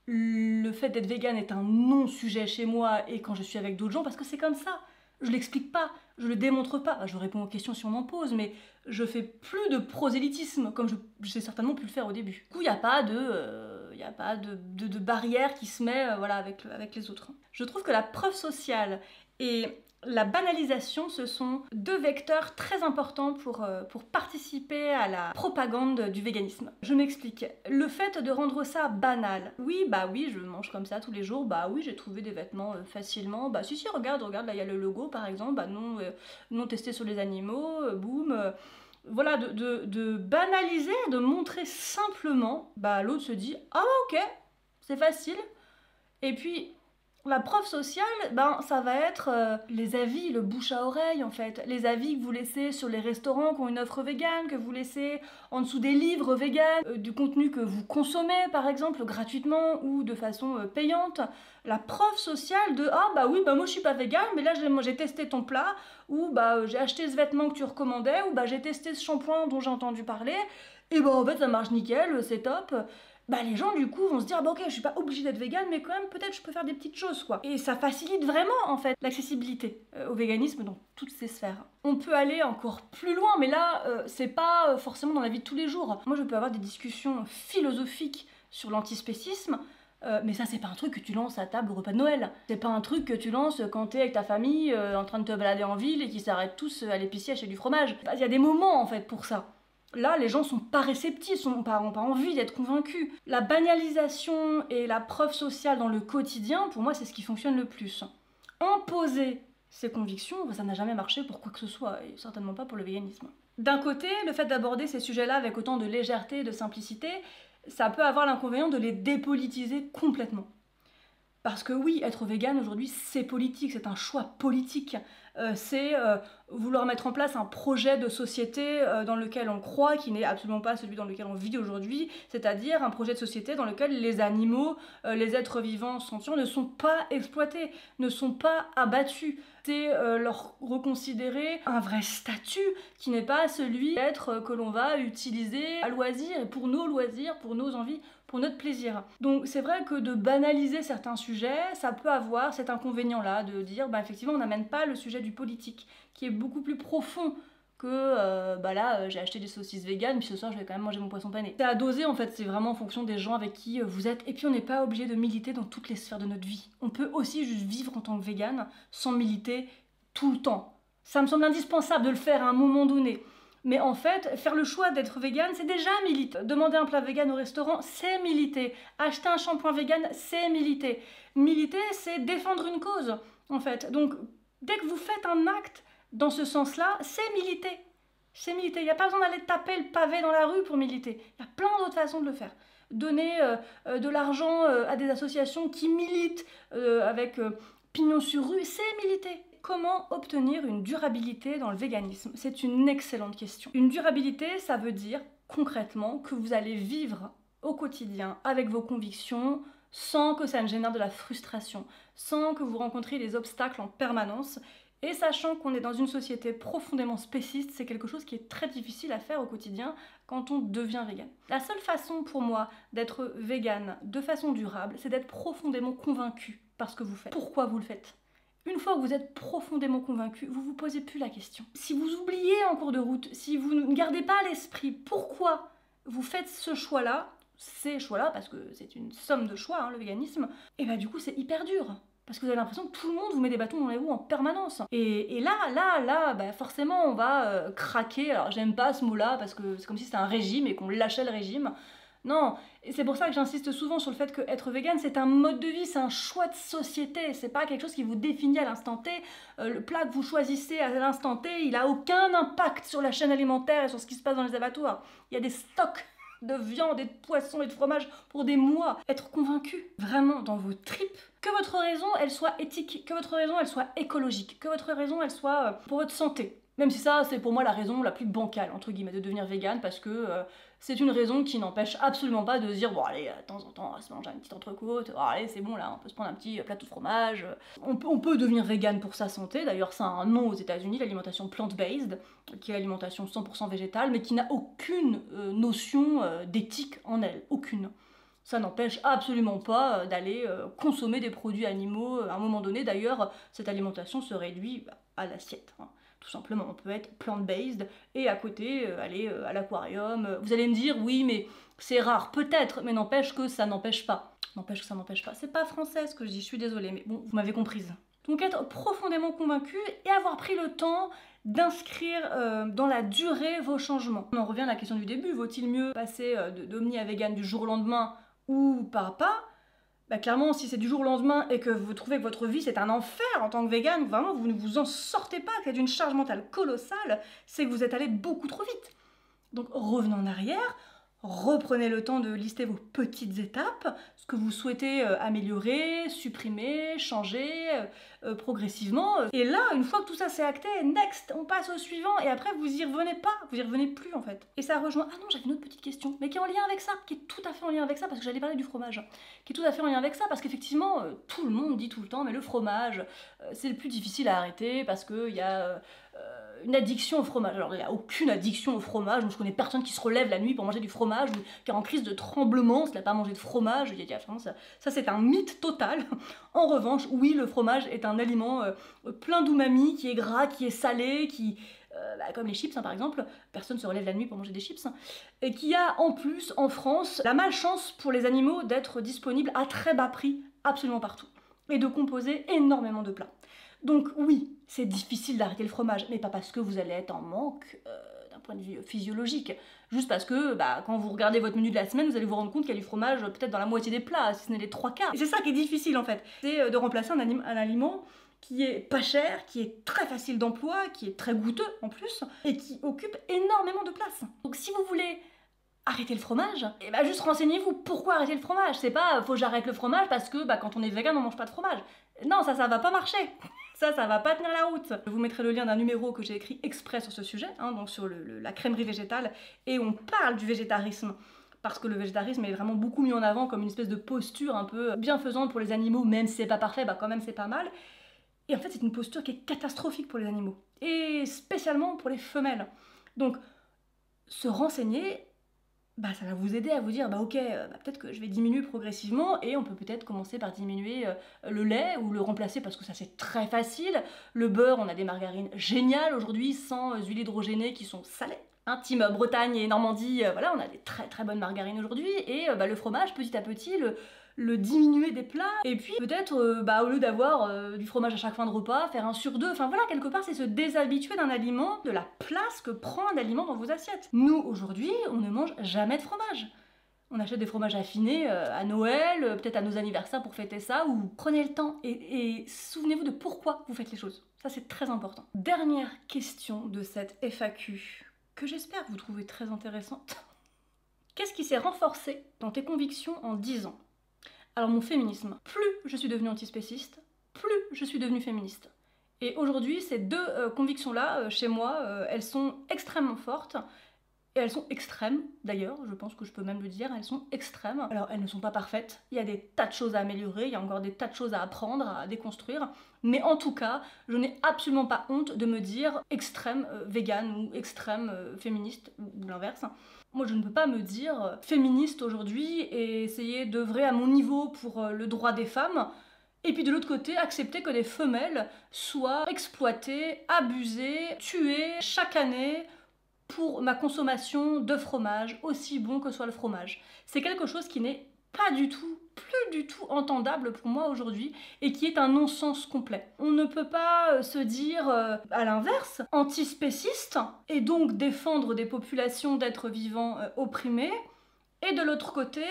le fait d'être végane est un non-sujet chez moi et quand je suis avec d'autres gens, parce que c'est comme ça. Je l'explique pas, je le démontre pas. Je réponds aux questions si on m'en pose, mais je fais plus de prosélytisme, comme j'ai certainement pu le faire au début. Du coup, il n'y a pas de barrière qui se met voilà, avec les autres. Je trouve que la preuve sociale et la banalisation, ce sont deux vecteurs très importants pour participer à la propagande du véganisme. Je m'explique. Le fait de rendre ça banal. Oui, bah oui, je mange comme ça tous les jours. Bah oui, j'ai trouvé des vêtements facilement. Bah si, regarde, là il y a le logo par exemple. Bah non testé sur les animaux, boum. Voilà, de banaliser, de montrer simplement, bah l'autre se dit « Ah ok, c'est facile ». Et puis la preuve sociale, ben, ça va être les avis, le bouche à oreille en fait. Les avis que vous laissez sur les restaurants qui ont une offre végane, que vous laissez en dessous des livres véganes, du contenu que vous consommez par exemple gratuitement ou de façon payante. La preuve sociale de ah bah oui, bah moi je suis pas végane, mais là j'ai testé ton plat, ou bah j'ai acheté ce vêtement que tu recommandais, ou bah j'ai testé ce shampoing dont j'ai entendu parler, et bah en fait ça marche nickel, c'est top. Bah les gens du coup vont se dire ah bah ok je suis pas obligée d'être végane mais quand même peut-être je peux faire des petites choses quoi. Et ça facilite vraiment en fait l'accessibilité au véganisme dans toutes ces sphères. On peut aller encore plus loin mais là c'est pas forcément dans la vie de tous les jours. Moi je peux avoir des discussions philosophiques sur l'antispécisme. Mais ça c'est pas un truc que tu lances à table au repas de Noël. C'est pas un truc que tu lances quand t'es avec ta famille en train de te balader en ville et qu'ils s'arrêtent tous à l'épicier acheter du fromage. Il y a des moments en fait pour ça. Là, les gens sont pas réceptifs, n'ont pas envie d'être convaincus. La banalisation et la preuve sociale dans le quotidien, pour moi, c'est ce qui fonctionne le plus. Imposer ses convictions, ça n'a jamais marché pour quoi que ce soit, et certainement pas pour le véganisme. D'un côté, le fait d'aborder ces sujets-là avec autant de légèreté et de simplicité, ça peut avoir l'inconvénient de les dépolitiser complètement. Parce que oui, être végane aujourd'hui, c'est politique, c'est un choix politique. C'est vouloir mettre en place un projet de société dans lequel on croit, qui n'est absolument pas celui dans lequel on vit aujourd'hui, c'est-à-dire un projet de société dans lequel les animaux, les êtres vivants sentients ne sont pas exploités, ne sont pas abattus. C'est leur reconsidérer un vrai statut qui n'est pas celui d'être que l'on va utiliser à loisir, et pour nos loisirs, pour nos envies, pour notre plaisir. Donc c'est vrai que de banaliser certains sujets, ça peut avoir cet inconvénient-là, de dire bah effectivement on n'amène pas le sujet du politique, qui est beaucoup plus profond que bah là j'ai acheté des saucisses véganes, puis ce soir je vais quand même manger mon poisson pané. C'est à doser en fait, c'est vraiment en fonction des gens avec qui vous êtes, et puis on n'est pas obligé de militer dans toutes les sphères de notre vie. On peut aussi juste vivre en tant que végane sans militer tout le temps. Ça me semble indispensable de le faire à un moment donné. Mais en fait, faire le choix d'être vegan, c'est déjà militer. Demander un plat vegan au restaurant, c'est militer. Acheter un shampoing vegan, c'est militer. Militer, c'est défendre une cause, en fait. Donc, dès que vous faites un acte dans ce sens-là, c'est militer. C'est militer. Il n'y a pas besoin d'aller taper le pavé dans la rue pour militer. Il y a plein d'autres façons de le faire. Donner de l'argent à des associations qui militent avec pignon sur rue, c'est militer. Comment obtenir une durabilité dans le véganisme? C'est une excellente question. Une durabilité, ça veut dire concrètement que vous allez vivre au quotidien avec vos convictions sans que ça ne génère de la frustration, sans que vous rencontriez des obstacles en permanence. Et sachant qu'on est dans une société profondément spéciste, c'est quelque chose qui est très difficile à faire au quotidien quand on devient vegan. La seule façon pour moi d'être vegan de façon durable, c'est d'être profondément convaincu par ce que vous faites. Pourquoi vous le faites? Une fois que vous êtes profondément convaincu, vous ne vous posez plus la question. Si vous oubliez en cours de route, si vous ne gardez pas à l'esprit pourquoi vous faites ce choix-là, ces choix-là, parce que c'est une somme de choix, hein, le véganisme, et bah du coup c'est hyper dur. Parce que vous avez l'impression que tout le monde vous met des bâtons dans les roues en permanence. Et là, bah forcément on va craquer. Alors j'aime pas ce mot-là parce que c'est comme si c'était un régime et qu'on lâchait le régime. Non, et c'est pour ça que j'insiste souvent sur le fait que être vegan, c'est un mode de vie, c'est un choix de société, c'est pas quelque chose qui vous définit à l'instant T. Le plat que vous choisissez à l'instant T, il a aucun impact sur la chaîne alimentaire et sur ce qui se passe dans les abattoirs. Il y a des stocks de viande et de poisson et de fromage pour des mois. Être convaincu, vraiment, dans vos tripes, que votre raison, elle soit éthique, que votre raison, elle soit écologique, que votre raison, elle soit pour votre santé. Même si ça, c'est pour moi la raison la plus bancale, entre guillemets, de devenir vegan, parce que c'est une raison qui n'empêche absolument pas de se dire, bon allez, de temps en temps, on va se manger une petite entrecôte, oh, allez, c'est bon là, on peut se prendre un petit plateau de fromage. On peut devenir vegan pour sa santé, d'ailleurs ça a un nom aux États-Unis, l'alimentation plant-based, qui est l'alimentation 100% végétale, mais qui n'a aucune notion d'éthique en elle, aucune. Ça n'empêche absolument pas d'aller consommer des produits animaux à un moment donné. D'ailleurs, cette alimentation se réduit à l'assiette. Hein. Tout simplement, on peut être plant-based et à côté aller à l'aquarium. Vous allez me dire, oui, mais c'est rare, peut-être, mais n'empêche que ça n'empêche pas. N'empêche que ça n'empêche pas. C'est pas français ce que je dis, je suis désolée, mais bon, vous m'avez comprise. Donc être profondément convaincu et avoir pris le temps d'inscrire dans la durée vos changements. On en revient à la question du début, vaut-il mieux passer d'omni à vegan du jour au lendemain ou pas? Bah clairement, si c'est du jour au lendemain et que vous trouvez que votre vie c'est un enfer en tant que vegan, vraiment vous ne vous en sortez pas, qu'il y a une charge mentale colossale, c'est que vous êtes allé beaucoup trop vite. Donc revenez en arrière, reprenez le temps de lister vos petites étapes, ce que vous souhaitez améliorer, supprimer, changer progressivement. Et là, une fois que tout ça c'est acté, next, on passe au suivant et après vous y revenez pas, vous y revenez plus en fait. Et ça rejoint, ah non, j'avais une autre petite question, mais qui est en lien avec ça, qui est tout à fait en lien avec ça, parce que j'allais parler du fromage, qui est tout à fait en lien avec ça, parce qu'effectivement, tout le monde dit tout le temps, mais le fromage, c'est le plus difficile à arrêter parce qu'il y a une addiction au fromage. Alors il n'y a aucune addiction au fromage, je connais personne qui se relève la nuit pour manger du fromage, ou qui est en crise de tremblement s'il n'a pas mangé de fromage. Ça c'est un mythe total. En revanche, oui, le fromage est un aliment plein d'umami, qui est gras, qui est salé, qui... comme les chips hein, par exemple, personne se relève la nuit pour manger des chips, hein, et qui a en plus en France la malchance pour les animaux d'être disponible à très bas prix absolument partout, et de composer énormément de plats. Donc oui, c'est difficile d'arrêter le fromage, mais pas parce que vous allez être en manque d'un point de vue physiologique, juste parce que quand vous regardez votre menu de la semaine, vous allez vous rendre compte qu'il y a du fromage peut-être dans la moitié des plats, si ce n'est les 3/4. Et c'est ça qui est difficile en fait, c'est de remplacer un aliment qui est pas cher, qui est très facile d'emploi, qui est très goûteux en plus, et qui occupe énormément de place. Donc si vous voulez arrêter le fromage, et juste renseignez-vous pourquoi arrêter le fromage. C'est pas faut que j'arrête le fromage parce que quand on est vegan on mange pas de fromage. Non, ça va pas marcher. Ça va pas tenir la route. Je vous mettrai le lien d'un numéro que j'ai écrit exprès sur ce sujet, hein, donc sur la crèmerie végétale, et on parle du végétarisme. Parce que le végétarisme est vraiment beaucoup mis en avant comme une espèce de posture un peu bienfaisante pour les animaux, même si c'est pas parfait, quand même c'est pas mal. Et en fait c'est une posture qui est catastrophique pour les animaux, et spécialement pour les femelles. Donc se renseigner, ça va vous aider à vous dire, ok, peut-être que je vais diminuer progressivement, et on peut peut-être commencer par diminuer le lait, ou le remplacer, parce que ça c'est très facile. Le beurre, on a des margarines géniales aujourd'hui, sans huile hydrogénée, qui sont salées. Team Bretagne et Normandie, voilà, on a des très très bonnes margarines aujourd'hui, et le fromage, petit à petit, le diminuer des plats, et puis peut-être, au lieu d'avoir du fromage à chaque fin de repas, faire 1 sur 2, enfin voilà, quelque part c'est se déshabituer d'un aliment, de la place que prend un aliment dans vos assiettes. Nous, aujourd'hui, on ne mange jamais de fromage. On achète des fromages affinés à Noël, peut-être à nos anniversaires pour fêter ça, ou prenez le temps et souvenez-vous de pourquoi vous faites les choses. Ça, c'est très important. Dernière question de cette FAQ, que j'espère que vous trouvez très intéressante. Qu'est-ce qui s'est renforcé dans tes convictions en 10 ans? Alors, mon féminisme. Plus je suis devenue antispéciste, plus je suis devenue féministe. Et aujourd'hui, ces deux convictions-là, chez moi, elles sont extrêmement fortes. Et elles sont extrêmes, d'ailleurs, je pense que je peux même le dire, elles sont extrêmes. Alors, elles ne sont pas parfaites, il y a des tas de choses à améliorer, il y a encore des tas de choses à apprendre, à déconstruire, mais en tout cas, je n'ai absolument pas honte de me dire extrême végane ou extrême féministe, ou l'inverse. Moi, je ne peux pas me dire féministe aujourd'hui et essayer d'œuvrer à mon niveau pour le droit des femmes, et puis de l'autre côté, accepter que des femelles soient exploitées, abusées, tuées chaque année, pour ma consommation de fromage, aussi bon que soit le fromage. C'est quelque chose qui n'est pas du tout, plus du tout entendable pour moi aujourd'hui et qui est un non-sens complet. On ne peut pas se dire, à l'inverse, antispéciste et donc défendre des populations d'êtres vivants opprimés et de l'autre côté,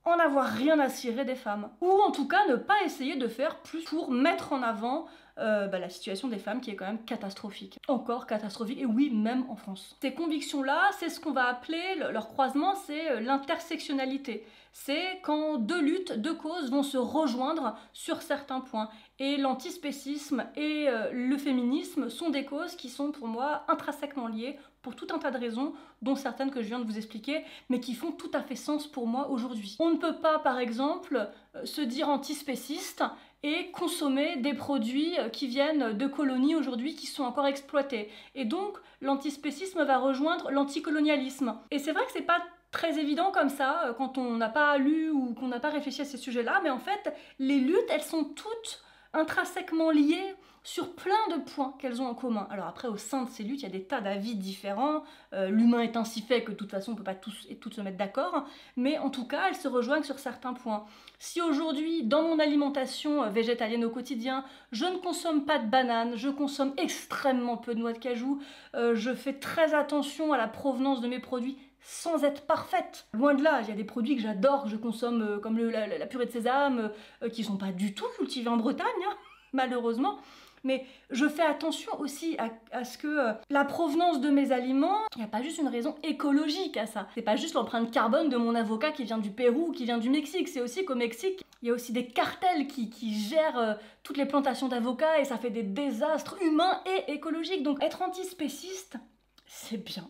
en avoir rien à cirer des femmes. Ou en tout cas ne pas essayer de faire plus pour mettre en avant la situation des femmes qui est quand même catastrophique. Encore catastrophique, et oui, même en France. Ces convictions-là, c'est ce qu'on va appeler, leur croisement, c'est l'intersectionnalité. C'est quand deux luttes, deux causes vont se rejoindre sur certains points. Et l'antispécisme et le féminisme sont des causes qui sont pour moi intrinsèquement liées pour tout un tas de raisons, dont certaines que je viens de vous expliquer, mais qui font tout à fait sens pour moi aujourd'hui. On ne peut pas, par exemple, se dire antispéciste et consommer des produits qui viennent de colonies aujourd'hui qui sont encore exploités. Et donc, l'antispécisme va rejoindre l'anticolonialisme. Et c'est vrai que c'est pas très évident comme ça, quand on n'a pas lu ou qu'on n'a pas réfléchi à ces sujets-là, mais en fait, les luttes, elles sont toutes intrinsèquement liées sur plein de points qu'elles ont en commun. Alors après, au sein de ces luttes, il y a des tas d'avis différents, l'humain est ainsi fait que de toute façon on ne peut pas tous et toutes se mettre d'accord, mais en tout cas, elles se rejoignent sur certains points. Si aujourd'hui, dans mon alimentation végétalienne au quotidien, je ne consomme pas de bananes, je consomme extrêmement peu de noix de cajou, je fais très attention à la provenance de mes produits, sans être parfaite. Loin de là, il y a des produits que j'adore, que je consomme, comme la purée de sésame, qui ne sont pas du tout cultivés en Bretagne, hein, malheureusement. Mais je fais attention aussi à ce que la provenance de mes aliments, il n'y a pas juste une raison écologique à ça. C'est pas juste l'empreinte carbone de mon avocat qui vient du Pérou ou qui vient du Mexique. C'est aussi qu'au Mexique, il y a aussi des cartels qui gèrent toutes les plantations d'avocats et ça fait des désastres humains et écologiques. Donc être antispéciste, c'est bien.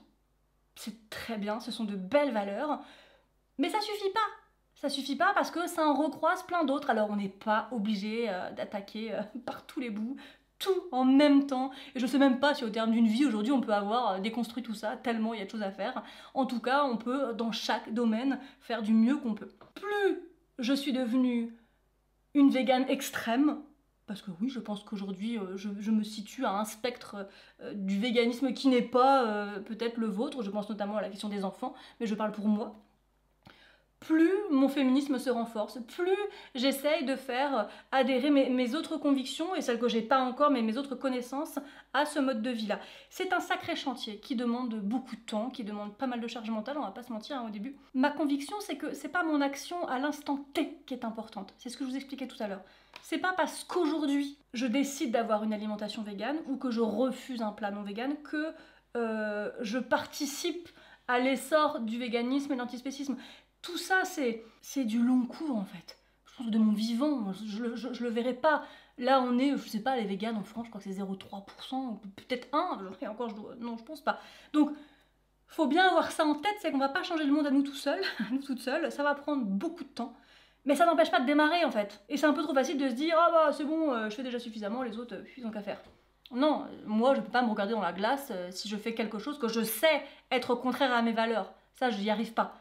C'est très bien, ce sont de belles valeurs. Mais ça suffit pas. Ça suffit pas parce que ça en recroise plein d'autres. Alors on n'est pas obligé d'attaquer par tous les bouts, tout en même temps. Et je sais même pas si au terme d'une vie aujourd'hui on peut avoir déconstruit tout ça, tellement il y a de choses à faire. En tout cas, on peut dans chaque domaine faire du mieux qu'on peut. Plus je suis devenue une végane extrême, parce que oui, je pense qu'aujourd'hui je me situe à un spectre du véganisme qui n'est pas peut-être le vôtre, je pense notamment à la question des enfants, mais je parle pour moi. Plus mon féminisme se renforce, plus j'essaye de faire adhérer mes autres convictions, et celles que j'ai pas encore, mais mes autres connaissances, à ce mode de vie-là. C'est un sacré chantier qui demande beaucoup de temps, qui demande pas mal de charge mentale, on va pas se mentir au début. Ma conviction, c'est que c'est pas mon action à l'instant T qui est importante, c'est ce que je vous expliquais tout à l'heure. C'est pas parce qu'aujourd'hui je décide d'avoir une alimentation végane ou que je refuse un plat non vegan que je participe à l'essor du véganisme et de l'antispécisme. Tout ça, c'est du long cours en fait. Je pense que de mon vivant, je le verrai pas. Là, on est, je sais pas, les véganes en France, je crois que c'est 0,3%, peut-être 1%, et encore, non, je pense pas. Donc, faut bien avoir ça en tête, c'est qu'on va pas changer le monde à nous tout seuls, à nous toutes seules, ça va prendre beaucoup de temps. Mais ça n'empêche pas de démarrer en fait. Et c'est un peu trop facile de se dire, ah bah c'est bon, je fais déjà suffisamment, les autres, ils ont qu'à faire. Non, moi, je peux pas me regarder dans la glace si je fais quelque chose que je sais être contraire à mes valeurs. Ça, je n'y arrive pas.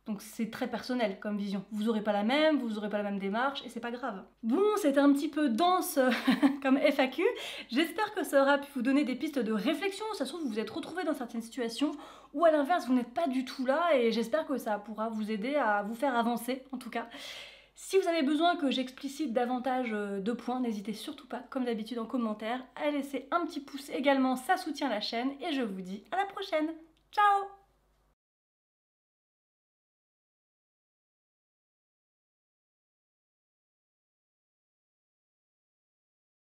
Donc c'est très personnel comme vision. Vous aurez pas la même, vous aurez pas la même démarche et c'est pas grave. Bon, c'était un petit peu dense comme FAQ. J'espère que ça aura pu vous donner des pistes de réflexion. Ça se trouve, vous vous êtes retrouvé dans certaines situations ou à l'inverse, vous n'êtes pas du tout là et j'espère que ça pourra vous aider à vous faire avancer en tout cas. Si vous avez besoin que j'explicite davantage de points, n'hésitez surtout pas, comme d'habitude en commentaire, à laisser un petit pouce également, ça soutient la chaîne et je vous dis à la prochaine. Ciao!